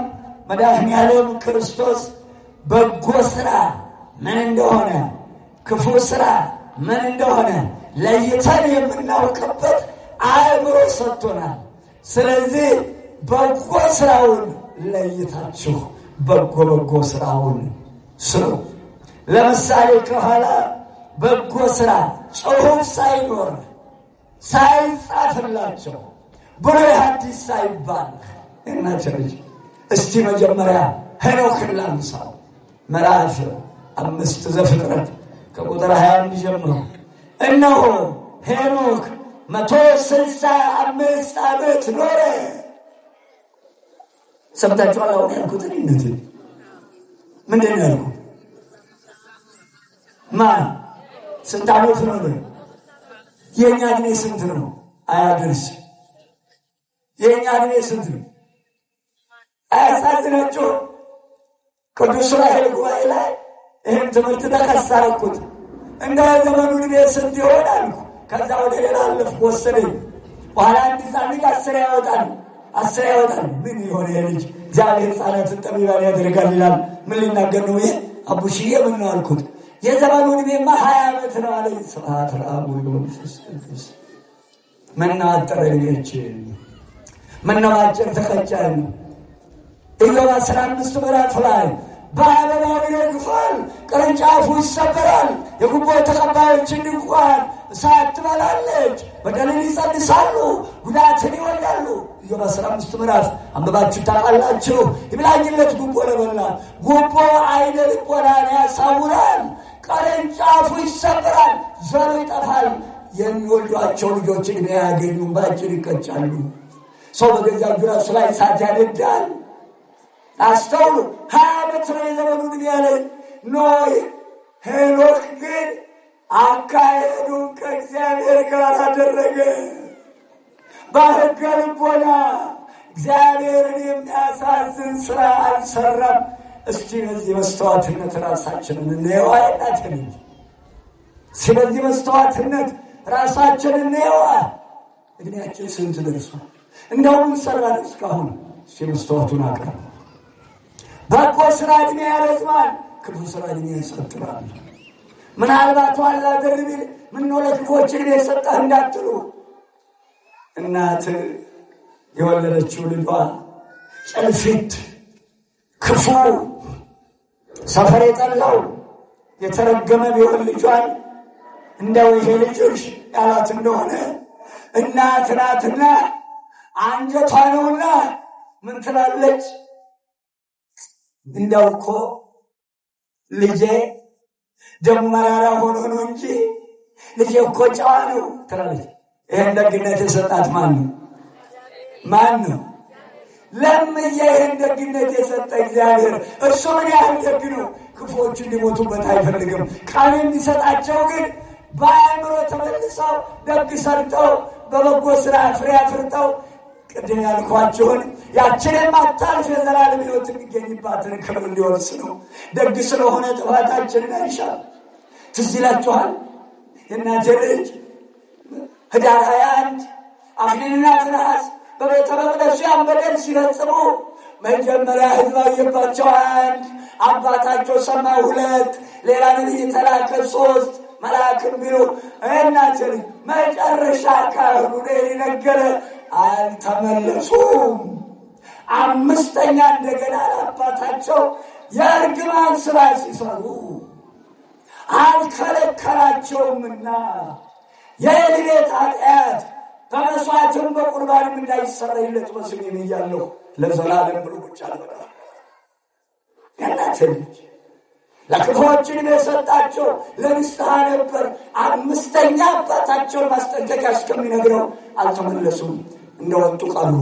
መድኃኔዓለም ክርስቶስ በጎ ሥራ ምን እንደሆነ ክፉ ሥራ ምን እንደሆነ ለይተን የምናውቅበት አእምሮ ሰጥቶናል። ስለዚህ በጎ ሥራውን ለይታችሁ በጎ ሥራውን ስሩ። ለምሳሌ ከኋላ በጎ ሥራ ጽሑፍ ሳይኖር ሳይጻፍላቸው ብሉይ ሐዲስ ሳይባል እናቸርጅ እስቲ መጀመሪያ ሄኖክን ላንሳው። ምዕራፍ 5 ዘፍጥረት ከቁጥር 21 ጀምሮ እነሆ ሄኖክ 165 ዓመት ኖረ። ሰምታችኋል? አሁን ያልኩትን ምንድን ነው ያልኩት? ማን ስንት ዓመት ኖረ? የእኛ ዕድሜ ስንት ነው? አያደርስ። የእኛ ዕድሜ ስንት ነው? አያሳዝናችሁ? ቅዱስ ዑራኤል ጉባኤ ላይ ይህን ትምህርት ተከሳረኩት። እንደ ዘመኑ ዕድሜ ስንት ይሆናል? ከዛ ወደ ሌላ አለፍኩ፣ ወሰደኝ። በኋላ እንዲዛ ልጅ 10 ያወጣል። ምን የሆነ የልጅ እግዚአብሔር ሕፃናትን ጠቢባን ያደርጋል ይላል። ምን ሊናገር ነው ይሄ? አቡሽዬ ምን ነው አልኩት። የዘመኑ ዕድሜማ 20 ዓመት ነው አለኝ። ስብሐት ለአብ ወወልድ ወመንፈስ ቅዱስ። ምነው አጠረ ዕድሜያችን? ምነው አጭር ተቀጨን? ኢዮብ 15 ምዕራፍ ላይ በአበባው ይረግፋል፣ ቅርንጫፉ ይሰበራል፣ የጉቦ ተቀባዮችን ድንኳን እሳት ትበላለች፣ በደልን ይጸንሳሉ፣ ጉዳትን ይወልዳሉ። ኢዮብ 15 ምዕራፍ አንብባችሁ ታውቃላችሁ። ይብላኝለት ጉቦ ለበላ። ጉቦ ዓይነ ልቦናን ያሳውራል፣ ቅርንጫፉ ይሰበራል፣ ዘሩ ይጠፋል፣ የሚወልዷቸው ልጆች ዕድሜ አያገኙም፣ በአጭር ይቀጫሉ። ሰው በገዛ ራሱ ላይ እሳት ያነዳል። አስተውሉ። 20 ዓመት ነው የዘመኑ ዕድሜ ያለኝ ኖህ። ሄኖክ ግን አካሄዱን ከእግዚአብሔር ጋር አደረገ። በሕገ ልቦና እግዚአብሔርን የሚያሳዝን ሥራ አልሰራም። እስቲ በዚህ መስተዋትነት ራሳችንን እንየዋ። አይናትን ስለዚህ መስተዋትነት ራሳችንን እንየዋ። ዕድሜያችን ስንት ደርሷል? እንደውም ሰራን እስካሁን። እስቲ መስተዋቱን አቅርብ። በጎ ሥራ ዕድሜ ያረዝማል፣ ክፉ ሥራ ዕድሜ ያሳጥራል። ምናልባት ዋላ ደርቢል ምነው ለክፎች ዕድሜ ሰጠህ እንዳትሉ፣ እናት የወለደችው ልጇ ጨልፊት ክፉ ሰፈር የጠላው የተረገመ ቢሆን ልጇን እንደው ይሄ ልጅሽ ያላት እንደሆነ እናት ናትና አንጀቷ ነውና ምን ትላለች? እንደው እኮ ልጄ ደም መራራ ሆኖ ነው እንጂ ልጄ እኮ ጨዋ ነው ትላለች። ይህን ደግነት የሰጣት ማን ነው? ማን ነው? ለምዬ ይህን ደግነት የሰጠ እግዚአብሔር እርሱ ምን ያህል ደግ ነው። ክፉዎቹ እንዲሞቱበት አይፈልግም። ቃል የሚሰጣቸው ግን በአእምሮ ተመልሰው ደግ ሰርተው በበጎ ስራ ፍሬ አፍርተው ቅድም ያልኳችሁን ያችን የማታልፍ የዘላለም ሕይወት የሚገኝባትን ክብር እንዲወርስ ነው። ደግ ስለሆነ ጥፋታችንን አይሻል። ትዝ ይላችኋል የእናቴ ልጅ ህዳር 21 አክሊልና ፊንሐስ በቤተ መቅደሱ ያን በደል ሲፈጽሙ መጀመሪያ ሕዝብ አየባቸው 1፣ አባታቸው ሰማ 2፣ ሌላ ነቢይ ተላከ 3 መልአክም ቢሉ እናቴ ልጅ መጨረሻ ካህኑ ነገረ አልተመለሱም። 5ኛ እንደገና አባታቸው የእርግማን ስራ ሲሰሩ አልከለከላቸውምና የኤሊ ቤት ኃጢአት በመስዋዕትም በቁርባንም እንዳይሰረይለት በስሜ ብያለሁ ለዘላለም ብሎ ብቻ አልበቃ። እናቴ ልጅ ለክፉዎችንም የሰጣቸው ለንስሐ ነበር። 5ኛ አባታቸውን ማስጠንቀቂያ እስከሚነግረው አልተመለሱም፣ እንደወጡ ቀሩ።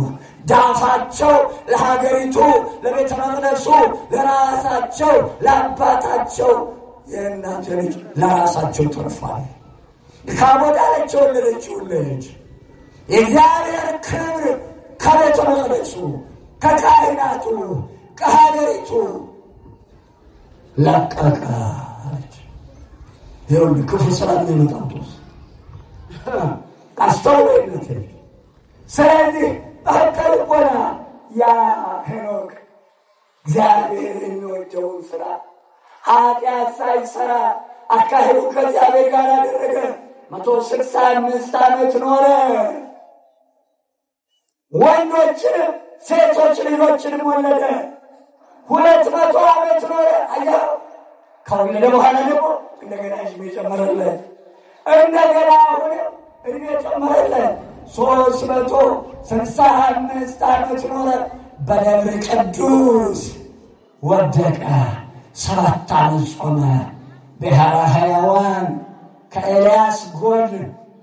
ዳፋቸው ለሀገሪቱ፣ ለቤተ መቅደሱ፣ ለራሳቸው፣ ለአባታቸው የእናቴ ልጅ ለራሳቸው ተርፏል። ካሞዳለች የወለደችው ልጅ የእግዚአብሔር ክብር ከቤተ መቅደሱ፣ ከካህናቱ፣ ከሀገሪቱ ለቀቀች። ይኸውልህ ክፉ ስራ የሚመጣው አስተውለኝነት። ስለዚህ በሕገ ልቦና ያ ሄኖክ እግዚአብሔር የሚወደውን ስራ ኃጢአት ሳይሰራ አካሄዱ ከእግዚአብሔር ጋር አደረገ። 165 ዓመት ኖረ። ወንዶችንም ሴቶች ልጆችንም ወለደ። 200 ዓመት ኖረ። አያው ከወለደ በኋላ ደግሞ እንደገና እድሜ ጨመረለት። እንደገና አሁን እድሜ ጨመረለት። 365 ዓመት ኖረ። በደብረ ቅዱስ ወደቀ። 7 ዓመት ጾመ። ብሔረ ሕያዋን ከኤልያስ ጎን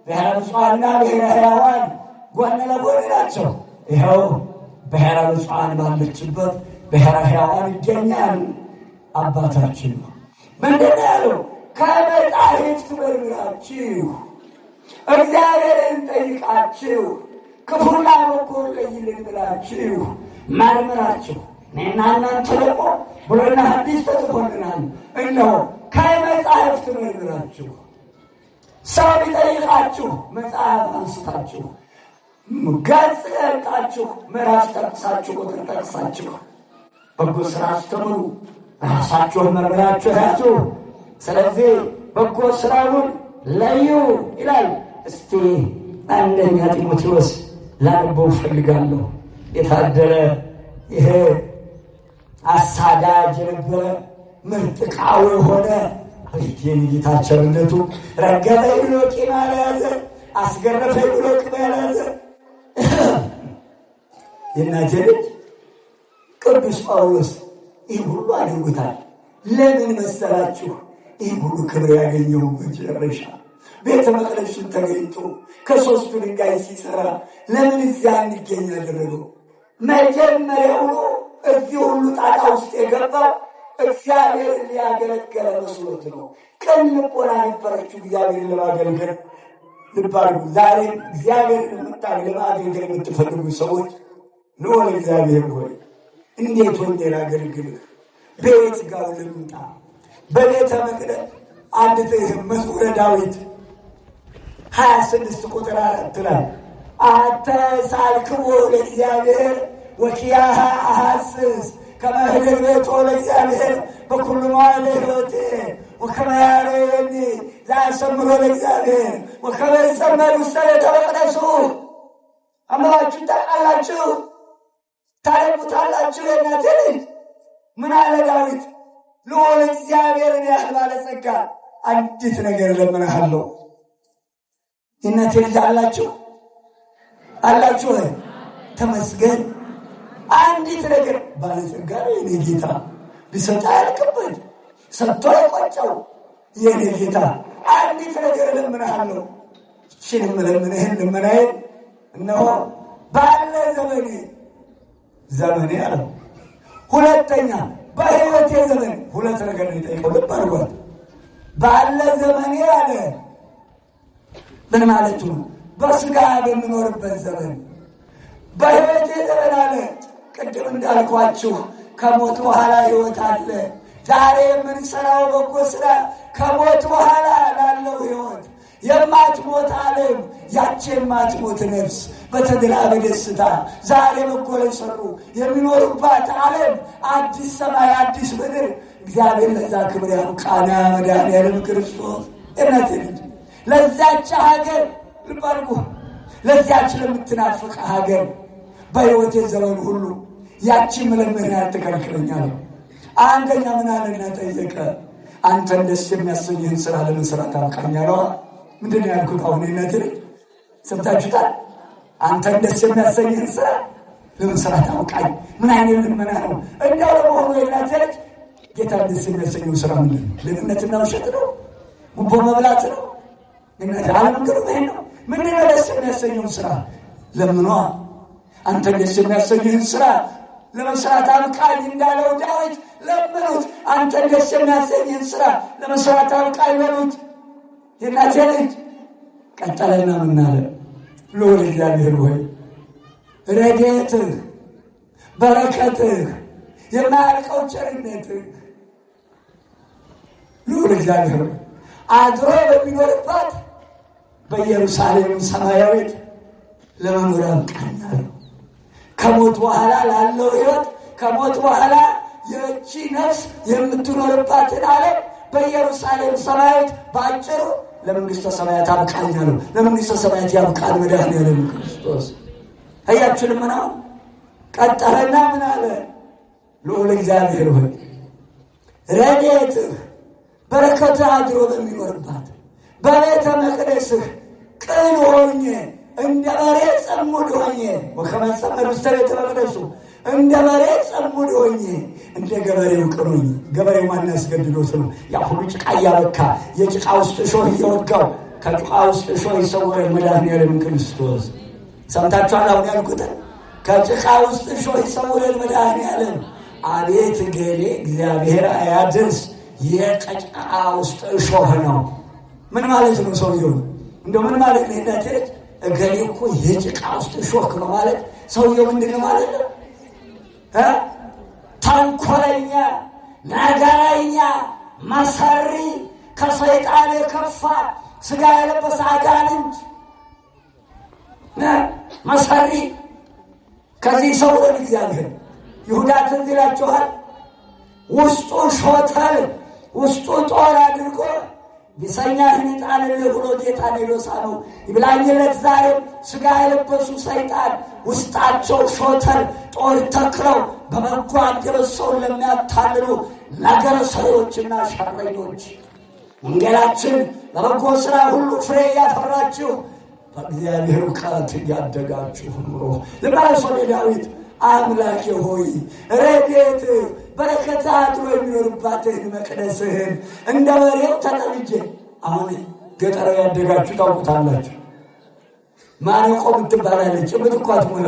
ብሔረ ብፁዓንና ብሔረ ሕያዋን ጎን ለጎን ናቸው። ይኸው ብሔረ ብፁዓን ባለችበት ብሔረ ሕያዋን ይገኛል። አባታችን ነው ምንድን ያለው? ከመጻሕፍት መርምራችሁ እግዚአብሔርን ጠይቃችሁ ክፉና በጎን ለይልን ብላችሁ መርምራችሁ እኔና እናንተ ደግሞ ብሉይና ሐዲስ ተጽፎልናል። እነሆ ከመጻሕፍት መርምራችሁ ሰው ቢጠይቃችሁ መጽሐፍ አንስታችሁ ገጽ ገልጣችሁ ምዕራፍ ጠቅሳችሁ ቁጥር ጠቅሳችሁ በጎ ስራ አስተምሩ፣ ራሳችሁን መርምራችሁ ያችሁ። ስለዚህ በጎ ስራውን ለዩ ይላል። እስቲ 1ኛ ጢሞቴዎስ ላነበው ፈልጋለሁ። የታደለ ይሄ አሳዳጅ የነበረ ምርጥቃው የሆነ አቤቴን ጌታ ቸርነቱ ረገጠኝ ብሎ ቂም አልያዘ፣ አስገረፈኝ ብሎ ቂም አልያዘ። የእናቴ ልጅ ቅዱስ ጳውሎስ ይህ ሁሉ አድርጎታል። ለምን መሰላችሁ? ይህ ሁሉ ክብር ያገኘው መጨረሻ ቤተ መቅደሱን ተገኝቶ ከ3ቱ ድንጋይ ሲሰራ ለምን እዚያ እንዲገኝ ያደረገው? መጀመሪያውኑ እዚህ ሁሉ ጣጣ ውስጥ የገባው እግዚአብሔር ሊያገለግለ መስሎት ነው። ቅን ልቦና ነበረችው እግዚአብሔርን ለማገልገል። ልባሉ ዛሬ እግዚአብሔርን ለማገልገል የምትፈልጉ ሰዎች ንወለ እግዚአብሔር ሆይ እንዴት ወንጌል አገልግልህ? ቤት ጋር ልምጣ። በቤተ መቅደስ አንድ መዝሙረ ዳዊት 26 ቁጥር 4 ላይ አንተ ሳልክዎ ለእግዚአብሔር ወኪያሃ አሐስስ ከመ እህድር ቤቶ ለእግዚአብሔር በኩሉ መዋዕለ ሕይወቴ ወከመ ያሬኒ ዘአሰምሮ ለእግዚአብሔር ወከመ ይጸመድ ውስተ ቤተ መቅደሱ። አምላካችሁ ታውቃላችሁ፣ ታደርጉታላችሁ። የእናቴ ልጅ ምን አለ ዳዊት? ልዑል እግዚአብሔርን ያህል ባለጸጋ አንዲት ነገር እለምንሃለሁ። የእናቴ ልጅ አላችሁ ወይ? ተመስገን። አንዲት ነገር ባለጸጋ የኔ ጌታ ቢሰጣ ያልቅበት ሰጥቶ አይቆጨው። የኔ ጌታ አንዲት ነገር እለምንሃለሁ። እሺን የምለምንህን ልመናዬን እነሆ ባለ ዘመኔ አለው። ሁለተኛ በሕይወቴ ዘመን ሁለት ነገር ነው የጠየቀው። ልብ አድርጓት። ባለ ዘመኔ አለ። ምን ማለቱ ነው? በስጋ በምኖርበት ዘመን በሕይወቴ ዘመን አለ። ቅድም እንዳልኳችሁ ከሞት በኋላ ሕይወት አለ። ዛሬ የምንሰራው በጎ ስራ ከሞት በኋላ ላለው ሕይወት የማትሞት ዓለም ያቺ የማትሞት ነፍስ በተድላ በደስታ ዛሬ በጎ ለሰሩ የሚኖሩባት ዓለም አዲስ ሰማይ አዲስ ምድር እግዚአብሔር ለዛ ክብር ያብቃና መድኃኒዓለም ክርስቶስ እነት ለዛች ሀገር ልብ አድርጉ። ለዚያች ለምትናፍቅ ሀገር በሕይወቴ ዘመን ሁሉ ያቺ መለመን ያልተከልክለኛል። አንደኛ ምን አለና ጠየቀ? አንተን ደስ የሚያሰኝህን ስራ ለመስራት አብቃኛለሁ። ምንድን ነው ያልኩት? አሁን እናት ሰምታችሁታል። አንተን ደስ የሚያሰኝህን ስራ ለመስራት አብቃኝ። ምን አይነት ልመና ነው? እንደው ለመሆኑ እናት ልጅ ጌታን ደስ የሚያሰኘው ስራ ምንድን ነው? ልብነትና ውሸት ነው? ጉቦ መብላት ነው? እናት አለምንገሩ ይሄን ነው። ምንድን ነው ደስ የሚያሰኘው ስራ? ለምኗ። አንተን ደስ የሚያሰኝህን ስራ ለመስራት አብቃኝ እንዳለው ዳዊት ለምኑት። አንተን ደስ የሚያሰኝህን ስራ ለመስራት አብቃኝ በሉት። የእናቴ ልጅ ቀጠለና ምን አለ? ልዑል እግዚአብሔር ሆይ ረድኤትህ፣ በረከትህ፣ የማያልቀው ቸርነትህ ልዑል እግዚአብሔር ሆይ አድሮ በሚኖርባት በኢየሩሳሌም ሰማያዊት ለመኖር አብቃኝ አለ። ከሞት በኋላ ላለው ሕይወት ከሞት በኋላ የእቺ ነፍስ የምትኖርባትን ዓለም በኢየሩሳሌም ሰማያዊት ባጭሩ ለመንግሥተ ሰማያት አብቃኝ አለው። ለመንግሥተ ሰማያት ያብቃን መድኃኒዓለም ክርስቶስ። አያችሁም? ምናው ቀጠለና ምን አለ? ልዑል እግዚአብሔር ሆይ ረድኤትህ፣ በረከትህ አድሮ በሚኖርባት በቤተ መቅደስህ ቅን ሆኜ እንደ መሬት ጽሙድ ሆኜ ወከመጸመር ውስተ ቤተ መቅደሱ እንደ መሬት ጽሙድ ሆኜ እንደ ገበሬው ቅኑኝ። ገበሬው ማን ያስገድዶት ነው? ያ ሁሉ ጭቃ እያበካ የጭቃ ውስጥ እሾህ እየወጋው ከጭቃ ውስጥ እሾህ ይሰውረን መድኃኒዓለም ክርስቶስ። ሰምታችኋል? አሁን ያልኩትን ከጭቃ ውስጥ እሾህ ይሰውረን መድኃኒዓለም። አቤት ገሌ እግዚአብሔር አያድርስ የጭቃ ውስጥ እሾህ ነው። ምን ማለት ነው? ሰውየው እንደው ምን ማለት ነው? እናቴ እገሌ እኮ የጭቃ ውስጥ እሾህ ነው ማለት ሰውየው ምንድን ነው ማለት ነው? ተንኮለኛ፣ ነገረኛ፣ መሰሪ፣ ከሰይጣን የከፋ ስጋ የለበሰ አጋንንት መሰሪ። ከዚህ ሰው እግዚአብሔር ይሁዳ ትዝ ይላችኋል። ውስጡ ሾተል ውስጡ ጦር አድርጎ ቢሰኛህን ይጣልልህ ብሎ ጌታን የሎሳነው ይብላኝለት። ዛሬም ስጋ የለበሱ ሰይጣን ውስጣቸው ሾተል ጦር ተክለው በበጎ አንደበት ሰውን ለሚያታልሉ ነገረ ሰሪዎችና ሸረኞች ወንጌላችን በበጎ ስራ ሁሉ ፍሬ እያፈራችሁ በእግዚአብሔር እውቀት እያደጋችሁ ኑሮ። ለማለሶ ዳዊት አምላኬ ሆይ ረድኤትህ፣ በረከትህ አድሮ የሚኖርባትህን መቅደስህን እንደ በሬው ተጠምጄ። አሁን ገጠር ያደጋችሁ ታውቁታላችሁ። ማነቆ ምትባላለች ምትኳት ሆነ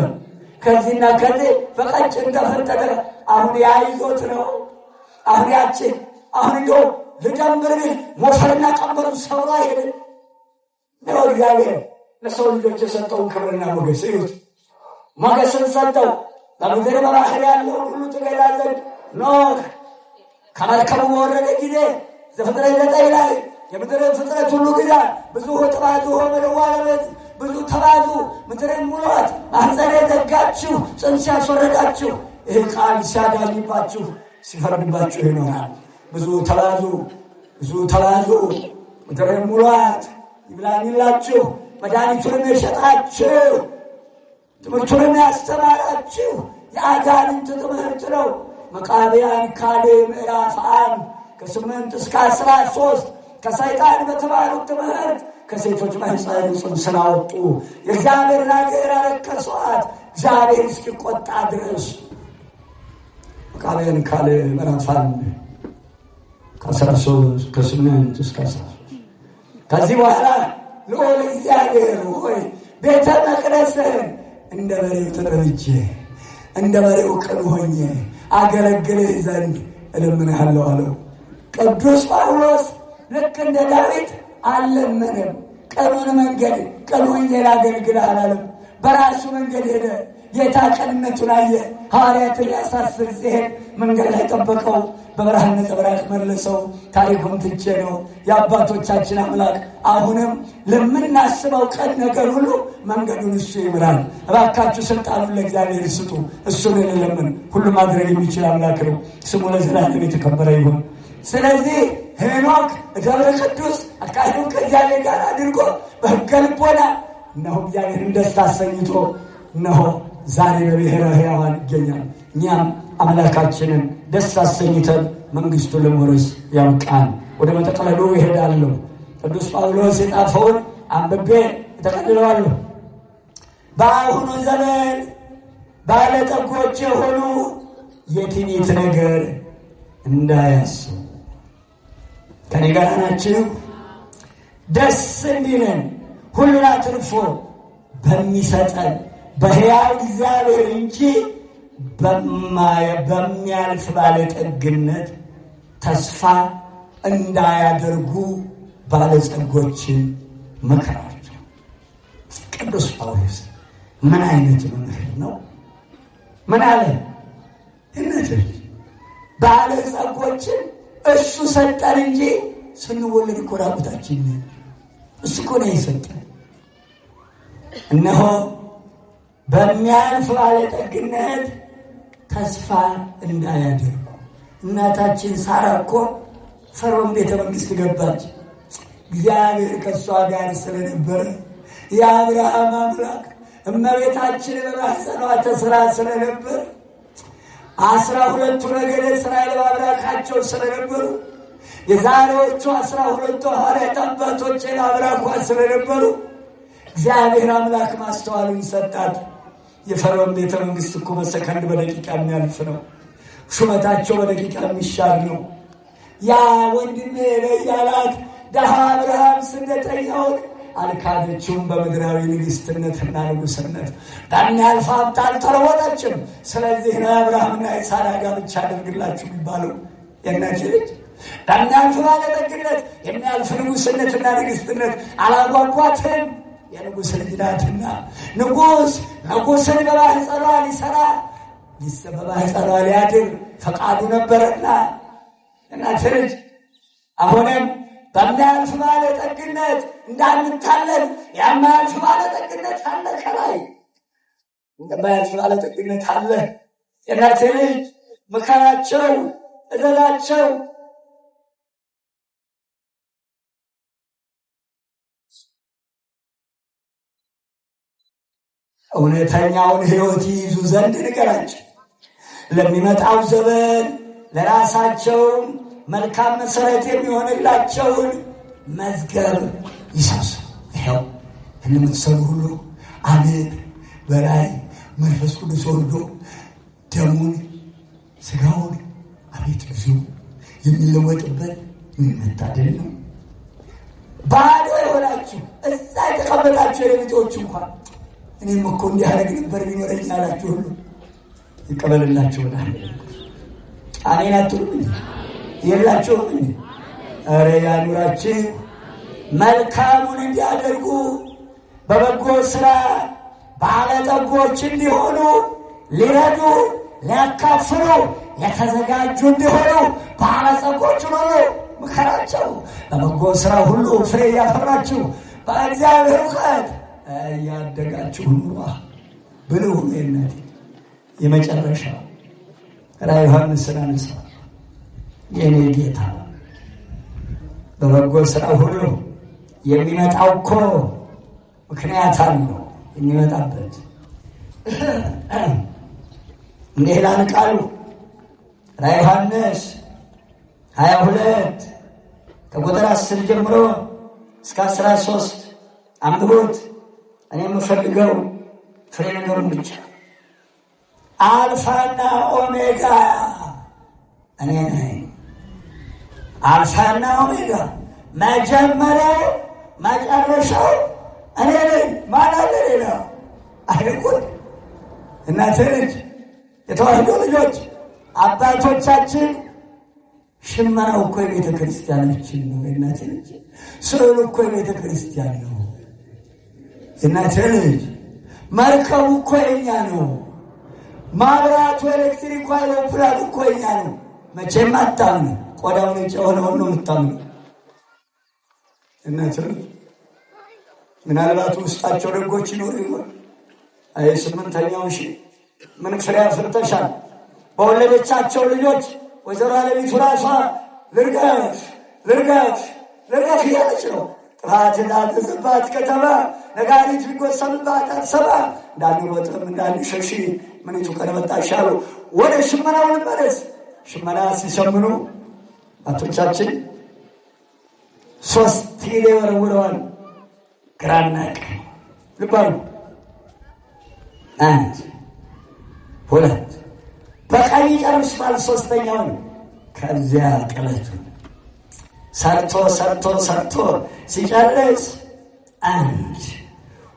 ከዚህና ከዚህ በቀጭን ተፈጠረ። አሁን ያይዞት ነው። አሁን ያቺ አሁን እንደው ልጀምር ሞፈርና ቀንበሩ ሰብራ ሄደ ነው። እግዚአብሔር ለሰው ልጆች የሰጠውን ክብርና ሞገስ እዩት። ሞገስን ሰጠው። በምድር በባህር ያለውን ሁሉ ትገዛ ዘንድ ኖህ ከመርከቡ በወረደ ጊዜ ዘፍጥረት 9 ላይ የምድርን ፍጥረት ሁሉ ግዛ፣ ብዙ ተባዙ፣ ምድር ዋለበት፣ ብዙ ተባዙ፣ ምድርን ሙሏት፣ ማኅፀን የዘጋችሁ ጽንስ ያስወረዳችሁ። ይህ ቃል ሲያዳኝባችሁ ሲፈርድባችሁ ይኖራል። ብዙ ተባዙ፣ ብዙ ተባዙ፣ ምድርን ሙሏት፣ ይብላኝላችሁ፣ መድኃኒቱንም የሸጣችሁ ትምህርቱን ያስተማራችሁ የአጋንንት ትምህርት ነው። መቃብያን ካልዕ ምዕራፍ 1 ከ8 እስከ 13 ከሰይጣን በተባሉት ትምህርት ከሴቶች ማኅፀን ጽንስን አወጡ። የእግዚአብሔርን አገር አረከሷት እግዚአብሔር እስኪቆጣ ድረስ። መቃብያን ካልዕ ምዕራፍ 1 ከ13 ከ8 እስከ 13። ከዚህ በኋላ ልዑል እግዚአብሔር ሆይ ቤተ መቅደስህን እንደ በሬው ተጠርቼ እንደ በሬው ቅን ሆኜ አገለግልህ ዘንድ እለምንሃለሁ አለው። ቅዱስ ጳውሎስ ልክ እንደ ዳዊት አልለመነም። ቀኑን መንገድ ቀን ወንጌል አገልግልህ አላለም። በራሱ መንገድ ሄደ። ጌታ ቀንነቱን አየ። ሐዋርያትን ሊያሳስር ሲሄድ መንገድ ላይ ጠበቀው። በብርሃን ነጸብራቅ መለሰው። ታሪኩን ትቼ ነው የአባቶቻችን አምላክ አሁንም ለምናስበው ቀን ነገር ሁሉ መንገዱን እሱ ይምራል። እባካችሁ ስልጣኑን ለእግዚአብሔር ስጡ። እሱን እንለምን። ሁሉ ማድረግ የሚችል አምላክ ነው። ስሙ ለዘላለም የተከበረ ይሁን። ስለዚህ ሄኖክ ደብረ ቅዱስ አካሄዱን ከእግዚአብሔር ጋር አድርጎ በሕገ ልቦና እነሆ እግዚአብሔርን ደስ አሰኝቶ እነሆ ዛሬ በብሔረ ሕያዋን ይገኛል። እኛም አምላካችንን ደስ አሰኝተን መንግሥቱን ለመውረስ ያብቃን። ወደ መጠቅለሉ ይሄዳለሁ። ቅዱስ ጳውሎስ የጻፈውን አንብቤ እጠቀልለዋለሁ። በአሁኑ ዘመን ባለጠጎች የሆኑ የትዕቢት ነገር እንዳያስቡ። ከኔ ጋር ናችሁ? ደስ እንዲለን ሁሉን አትርፎ በሚሰጠን በሕያው እግዚአብሔር እንጂ በሚያልፍ ባለጠግነት ተስፋ እንዳያደርጉ ባለጸጎችን መከራቸው። ቅዱስ ጳውሎስ ምን አይነት መምህር ነው? ምን አለ? እነዚህ ባለጸጎችን እሱ ሰጠን እንጂ ስንወለድ እኮ ራቁታችን እሱ እኮ ነው የሰጠን። እነሆ በሚያልፍ ባለጠግነት ተስፋ እንዳያደርጉ። እናታችን ሳራ እኮ ፈርዖን ቤተ መንግሥት ገባች። እግዚአብሔር ከእሷ ጋር ስለነበረ የአብርሃም አምላክ እመቤታችን በማኅፀኗ ተስራ ስለነበር 12ቱ ነገደ እስራኤል በአብራካቸው ስለነበሩ የዛሬዎቹ 12ቱ ሐዋርያት አባቶች በአብራኳ ስለነበሩ እግዚአብሔር አምላክ ማስተዋልን ሰጣት። የፈርዖን ቤተ መንግሥት እኮ በሰከንድ በደቂቃ የሚያልፍ ነው። ሹመታቸው በደቂቃ የሚሻር ነው። ያ ወንድሜ በያላት ደሃ አብርሃም ስደተኛውን አልካደችውም። በምድራዊ ንግሥትነትና ንጉሥነት በሚያልፍ ሀብት አልተለወጠችም። ስለዚህ ነው የአብርሃምና የሳራ ጋብቻ አድርግላችሁ የሚባለው። የእናቴ ልጅ በሚያልፍ ባለጠግነት የሚያልፍ ንጉሥነትና ንግሥትነት አላጓጓትም። የንጉሥ ልጅ ናትና ንጉሥን በማኅፀኗ ሊሰራ በማኅፀኗ ሊያድር ፈቃዱ ነበረና እናቴ ልጅ አሁንም በሚያልፍ ባለጠግነት እንዳንታለን። የማያልፍ ባለጠግነት አለ፣ ከላይ እንደማያልፍ ባለጠግነት አለ። የእናቴ ልጅ ምከራቸው፣ እዘዛቸው። እውነተኛውን ሕይወት ይይዙ ዘንድ ንገራቸው። ለሚመጣው ዘመን ለራሳቸው መልካም መሰረት የሚሆንላቸውን መዝገብ ይሰብስቡ። ይኸው እንደምትሰሩ ሁሉ አሜን። በላይ መንፈስ ቅዱስ ወርዶ ደሙን ሥጋውን አቤት ብዙ የሚለወጥበት ምን መታደል ነው። ባዶ የሆናችሁ እዛ የተቀመጣችሁ የሌሊቶች እንኳን እኔም እኮ እንዲያደርግ ነበር ቢኖረኝ ያላችሁ ሁሉ ይቀበልላችሁ። ወደ አሜን አትሉም? የላችሁም? ኧረ ያኑራችሁ። መልካሙን እንዲያደርጉ በበጎ ሥራ ባለጠጎች እንዲሆኑ ሊረዱ ሊያካፍሉ የተዘጋጁ እንዲሆኑ ባለጸጎች ሁሉ ምከራቸው። በበጎ ሥራ ሁሉ ፍሬ እያፈራችሁ በእግዚአብሔር እውቀት እያደጋችሁ ኑሯ ብልሁ የነት የመጨረሻ ራዕየ ዮሐንስን አነሳ። የኔ ጌታ በበጎ ሥራ ሁሉ የሚመጣው እኮ ምክንያት አለው። የሚመጣበት እንዲህ ይላል ቃሉ ራዕየ ዮሐንስ 22 ከቁጥር 10 ጀምሮ እስከ 13 አንብቡት። እኔ የምፈልገው ፍሬ ነገሩን ብቻ። አልፋና ኦሜጋ እኔ ነኝ። አልፋና ኦሜጋ መጀመሪያው መጨረሻው እኔ ነኝ። ማን አለ ሌላ? አይቁን እናንተ ልጅ የተዋህዶ ልጆች አባቶቻችን ሽመናው እኮ የቤተ ክርስቲያናችን ነው። የእናቴ ልጅ ስዕሉ እኮ የቤተ ክርስቲያን ነው። የእናቴ ልጅ መርከቡ እኮ የኛ ነው። ማብራቱ ኤሌክትሪኩ አይሮፕላን እኮ የኛ ነው። መቼም አታምኑ። ቆዳው ነጭ የሆነውን ነው የምታምኑ። እናቴ ልጅ ምናልባት ውስጣቸው ደጎች ይኖሩ ይሆን? አይ 8ኛው ሺህ ምን ፍሬ አፍርተሻል? በወለደቻቸው ልጆች ወይዘሮ አለሚቱ ራሷ ልርገፍ እያለች ነው። ጥፋት እንዳትዝባት ከተማ ነጋሪት ቢጎሰምባት አትሰማ። እንዳንወጥም እንዳንሸሽ ምንቱ ከነመጣሽ አሉ። ወደ ሽመናው እንመለስ። ሽመና ሲሸምኑ አባቶቻችን 3 ጊዜ ወርውረዋል፣ ግራና ቀኝ። ልባሉ 1 2 በቀኝ ጨርሷል። 3ኛውን ከዚያ ጥለቱ ሰርቶ ሲጨርስ 1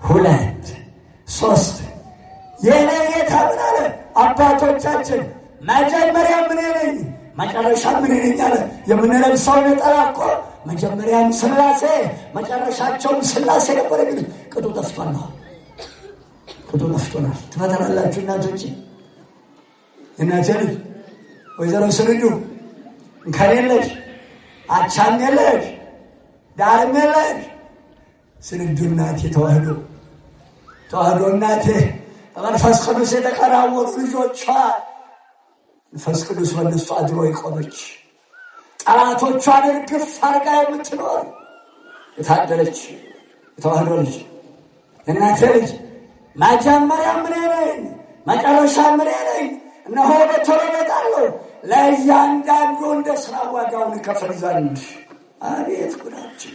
2 3 የኔ ጌታ ምን አለ? አባቶቻችን መጀመሪያ ምን ነኝ መጨረሻ ምን ነኝ አለ። የምንለብሰው ነጠላ እኮ መጀመሪያም ሥላሴ መጨረሻቸውም ሥላሴ ነበር የሚል ቅጡ ጠፍቶናል። ትፈተናላችሁ እናቶች። እናቴ ልጅ ወይዘሮ ስንዱ እንከን የለሽ አቻም የለሽ ዳርም የለሽ። ስንዱ እናቴ ተዋህዶ እናቴ በመንፈስ ቅዱስ የተቀራወጡ ልጆቿ መንፈስ ቅዱስ በእነሱ አድሮ የቆመች ጠላቶቿን እርግፍ አርጋ የምትኖር የታደለች የተዋህዶ ልጅ እናቴ ልጅ መጀመሪያ ምን ነኝ መጨረሻ ምን ነኝ። እነሆ በቶሎ እመጣለሁ፣ ለእያንዳንዱ እንደ ሥራ ዋጋውን እከፍል ዘንድ። አቤት ጉዳችን!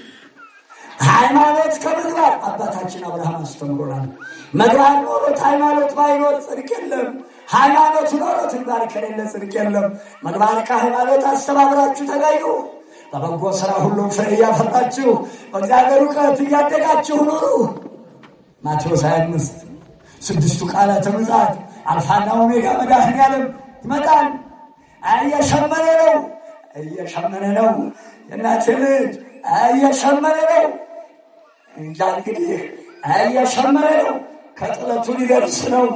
ሃይማኖት ከምግባር አባታችን አብርሃም አስተምሮናል። ምግባር ኖሮት ሃይማኖት ባይኖር ጽድቅ የለም። ሃይማኖት ኖሮት ምግባር ከሌለ ጽድቅ የለም። ምግባር ከሃይማኖት አስተባብራችሁ ተገኙ። በበጎ ሥራ ሁሉ ፍሬ እያፈራችሁ በእግዚአብሔር እውቀት እያደጋችሁ ኑሩ። ማቴዎስ 25 6ቱ ቃላተ ምጽአት አልፋና ኦሜጋ መድኃኔዓለም ይመጣል። እየሸመነ ነው። የእናቴ ልጅ እየሸመነ ነው። እንጃ እንግዲህ እየሸመነ ነው። ከጥለቱ ሊደርስ ነው።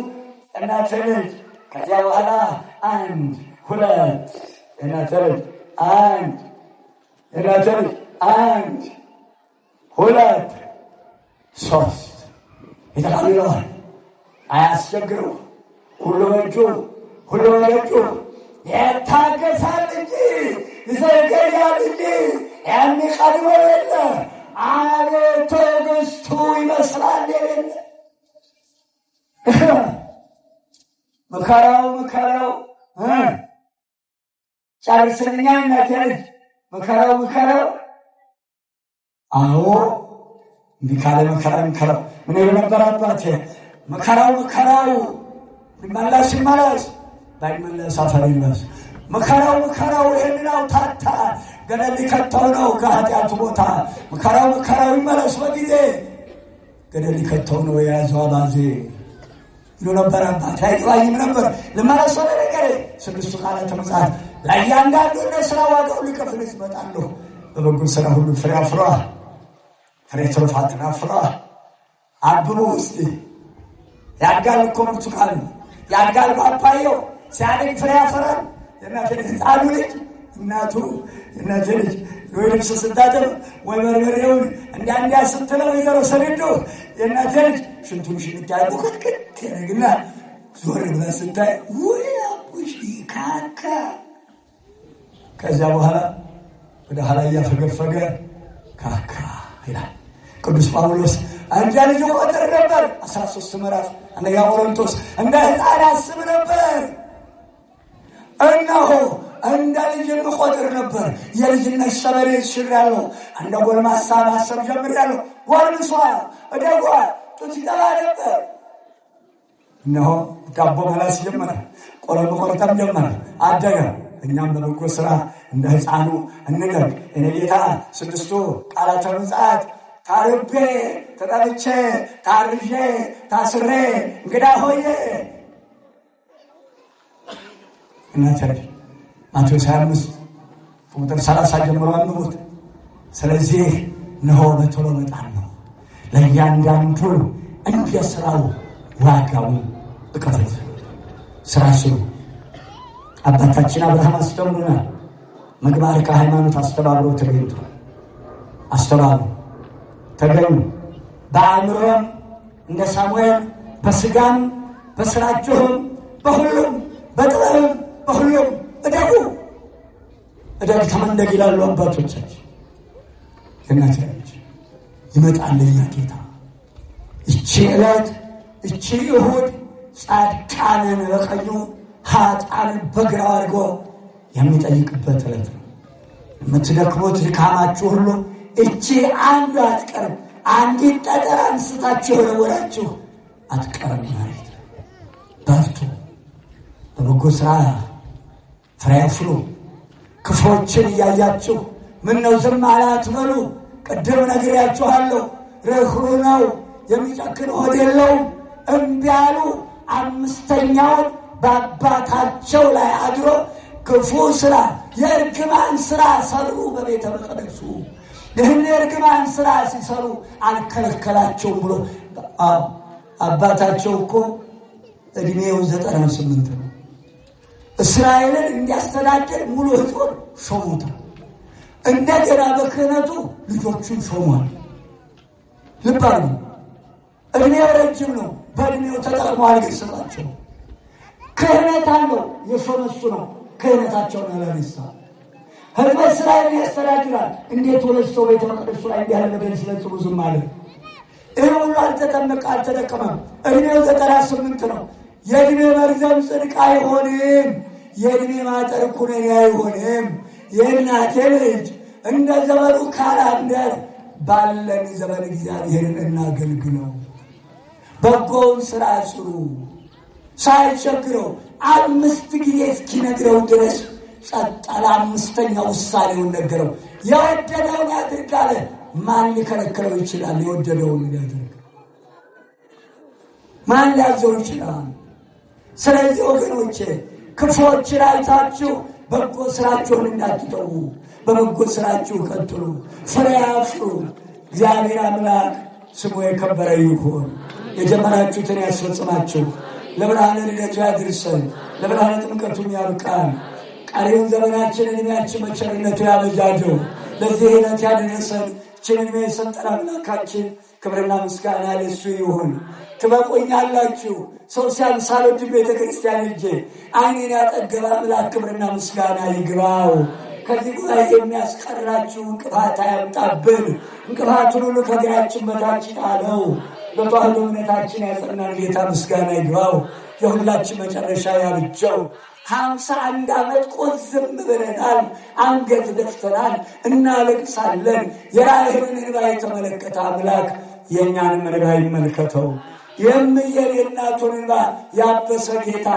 እናቴ ልጅ ከዚያ በኋላ 1 2 እናቴ ልጅ 1 እናቴ ልጅ 1 2 3 ይተካልለዋል። አያስቸግረው። ሁሉ በእጁ ሁሉ በደጁ የታገሳል እንጂ ይዘገያል እንጂ የሚቀድመው የለ። አቤት ትዕግስቱ ይመስላል የሌለ። መከራው ጨርስልኛ እናቴ ልጅ መከራው አዎ እንዲህ ካለ መከራው ምን የነበር አባቴ መከራው ይመለስ ባይመለስ አፈር ይመለስ። መከራው ይህንን አውታታ ገደል ሊከተው ነው ከኃጢአቱ ቦታ። መከራው ይመለስ በጊዜ ገደል ሊከተው ነው የያዘው አባዜ ይሉ ነበር አባቴ። አይገባኝም ነበር ልመለስ ወደ ነገሬ። 6ቱ ቃላተ ምጽአት ለእያንዳንዱ እንደ ሥራ ዋጋው ሊከፍል ይመጣለሁ። በበጎ ሥራ ሁሉ ፍሬ አፍራ፣ ፍሬ ትሩፋትን አፍራ። አብቡ እስቲ ያድጋል እኮ ብርቱካን ያድጋል ፓፓያው ሲያድግ ፍሬ ያፈራል። የእናቴ ልጅ ሕፃኑ ልጅ የእናቴ ልጅ ወይ ልብስ ስታጥብ ወይ በርበሬውን እንዲያ ስትለው ወይዘሮ ሰንዱ የእናቴ ልጅ ሽንቱን ሽንታይ ቡክትክት ያደርግና ዞር ብላ ስታይ ወይ አቡሽ ካካ። ከዚያ በኋላ ወደ ኋላ እያፈገፈገ ካካ ይላል ቅዱስ ጳውሎስ። እንደ ልጅ ቆጥር ነበር። 13 ምዕራፍ አንደኛ ቆሮንቶስ እንደ ሕፃን አስብ ነበር። እነሆ እንደ ልጅ ቆጥር ነበር። የልጅነት ሸበሌ ሽሬአለሁ። እንደ ጎልማሳ ማሰብ ጀምሬአለሁ። ጎልምሷል፣ እደጓል፣ ጡት ይጠባ ነበር። እነሆ ዳቦ መላስ ጀመረ፣ ቆሎ መቆርጠም ጀመረ፣ አደገ። እኛም በበጎ ሥራ እንደ ሕፃኑ እንገር። እኔ ጌታ 6ቱ ቃላተ ምጽአት ታርቤ ተጠልቼ ታርዤ ታስሬ እንግዳ ሆኜ እናተር ማቴዎስ 25 ቁጥር 30 ጀምሮ አንብቡት። ስለዚህ እነሆ በቶሎ እመጣለሁ፣ ለእያንዳንዱ እንደ ሥራው ዋጋውን እከፍል። ሥራ ስሩ። አባታችን አብርሃም አስተምሮናል። ምግባር ከሃይማኖት አስተባብሮ ተገኝቷል። አስተባብሮ ተገኙ። በአእምሮም እንደ ሳሙኤል በሥጋም በሥራችሁም በሁሉም በጥበብም በሁሉም እደጉ። እደግ ተመንደግ ይላሉ አባቶቻችን። እናት ያለች ይመጣል ለኛ ጌታ። ይቺ ዕለት ይቺ እሁድ ጻድቃንን በቀኙ ኃጥአንን በግራው አድርጎ የሚጠይቅበት ዕለት ነው። የምትደክሙት ድካማችሁ ሁሉ እቺ አንዱ አትቀርም። አንዲት ጠጠር አንስታችሁ የወረወራችሁ አትቀርም ማለት ነው። በርቱ፣ በበጎ ሥራ ፍሬ አፍሩ። ክፉዎችን እያያችሁ ምነው ዝም አለ አትበሉ። ቅድም ነግሬያችኋለሁ። ርኅሩህ ነው፣ የሚጨክን ሆድ የለውም። እምቢ አሉ። 5ኛውን በአባታቸው ላይ አድሮ ክፉ ሥራ የእርግማን ሥራ ሰሩ በቤተ መቅደሱ። ይህን የእርግማን ሥራ ሲሰሩ አልከለከላቸውም ብሎ አባታቸው እኮ ዕድሜው 98 ነው። እስራኤልን እንዲያስተዳድር ሙሉ ሕዝቡን ሾሙታል። እንደገና በክህነቱ ልጆቹን ሾሟል። ልብ አሉ። ዕድሜው ረጅም ነው። በዕድሜው ተጠቅሟል። ግስባቸው ክህነት አለው። የሾመሱ ነው። ክህነታቸውን አላነሳ። ሕዝበ እስራኤልን ያስተዳድራል። እንዴት ሁለት ሰው ቤተ መቅደሱ ላይ እንዲህ ያለ ነገር ሲፈጽሙ ዝም አለ? ይህ ሁሉ አልተደቀመም። ዕድሜው 98 ነው። የዕድሜ መርዘም ጽድቅ አይሆንም። የዕድሜ ማጠር ኩነኔ አይሆንም። የእናቴ ልጅ እንደ ዘመኑ ካላንደር ባለን ዘመን እግዚአብሔርን እናገልግለው። በጎውን ሥራ ስሩ ሳይቸግረው። 5 ጊዜ እስኪነግረው ድረስ ጸጥ አለ። 5ኛው ውሳኔውን ነገረው። የወደደውን ያድርግ አለ። ማን ሊከለክለው ይችላል? የወደደውን ያድርግ። ማን ሊያዘው ይችላል? ስለዚህ ወገኖቼ ክፉዎችን አይታችሁ በጎ ሥራችሁን እንዳትተዉ፣ በበጎ ሥራችሁ ቀጥሉ፣ ፍሬ አፍሩ። እግዚአብሔር አምላክ ስሙ የከበረ ይሁን። የጀመራችሁትን ያስፈጽማችሁ፣ ለብርሃነ ልደቱ ያድርሰን፣ ለብርሃነ ጥምቀቱም ያብቃን። ቀሪውን ዘመናችን ዕድሜያችን በቸርነቱ ያበጃጀው። ለዚህ ዕለት ያደረሰን ችን ዕድሜ የሰጠን አምላካችን ክብርና ምስጋና ለእሱ ይሁን። ትበቁኛላችሁ። ሰው ሲያንስ አልወድም። ቤተ ክርስቲያን ሄጄ ዓይኔን ያጠገበ አምላክ ክብርና ምስጋና ይግባው። ከዚህ ጉባኤ የሚያስቀራችሁ እንቅፋት አያምጣብን። እንቅፋቱን ሁሉ ከእግራችን በታች ጣለው። በተዋህዶ እምነታችን ያጸናን ጌታ ምስጋና ይግባው። የሁላችን መጨረሻ ያብጀው። 51 ዓመት ቆዝም ብለናል። አንገት ደፍተናል፣ እናለቅሳለን። የራሔልን እንባ የተመለከተ አምላክ የእኛንም እንባ ይመልከተው። የእምዬን የእናቱን እንባ ያበሰ ጌታ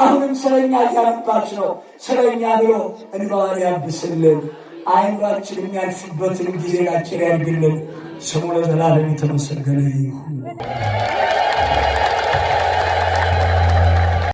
አሁንም ስለኛ እያነባች ነው። ስለኛ ብሎ እንባዋን ያብስልን። አይምሯችን የሚያልፍበትን ጊዜ አጭር ያድርግልን። ስሙ ለዘላለም የተመሰገነ ይሁን።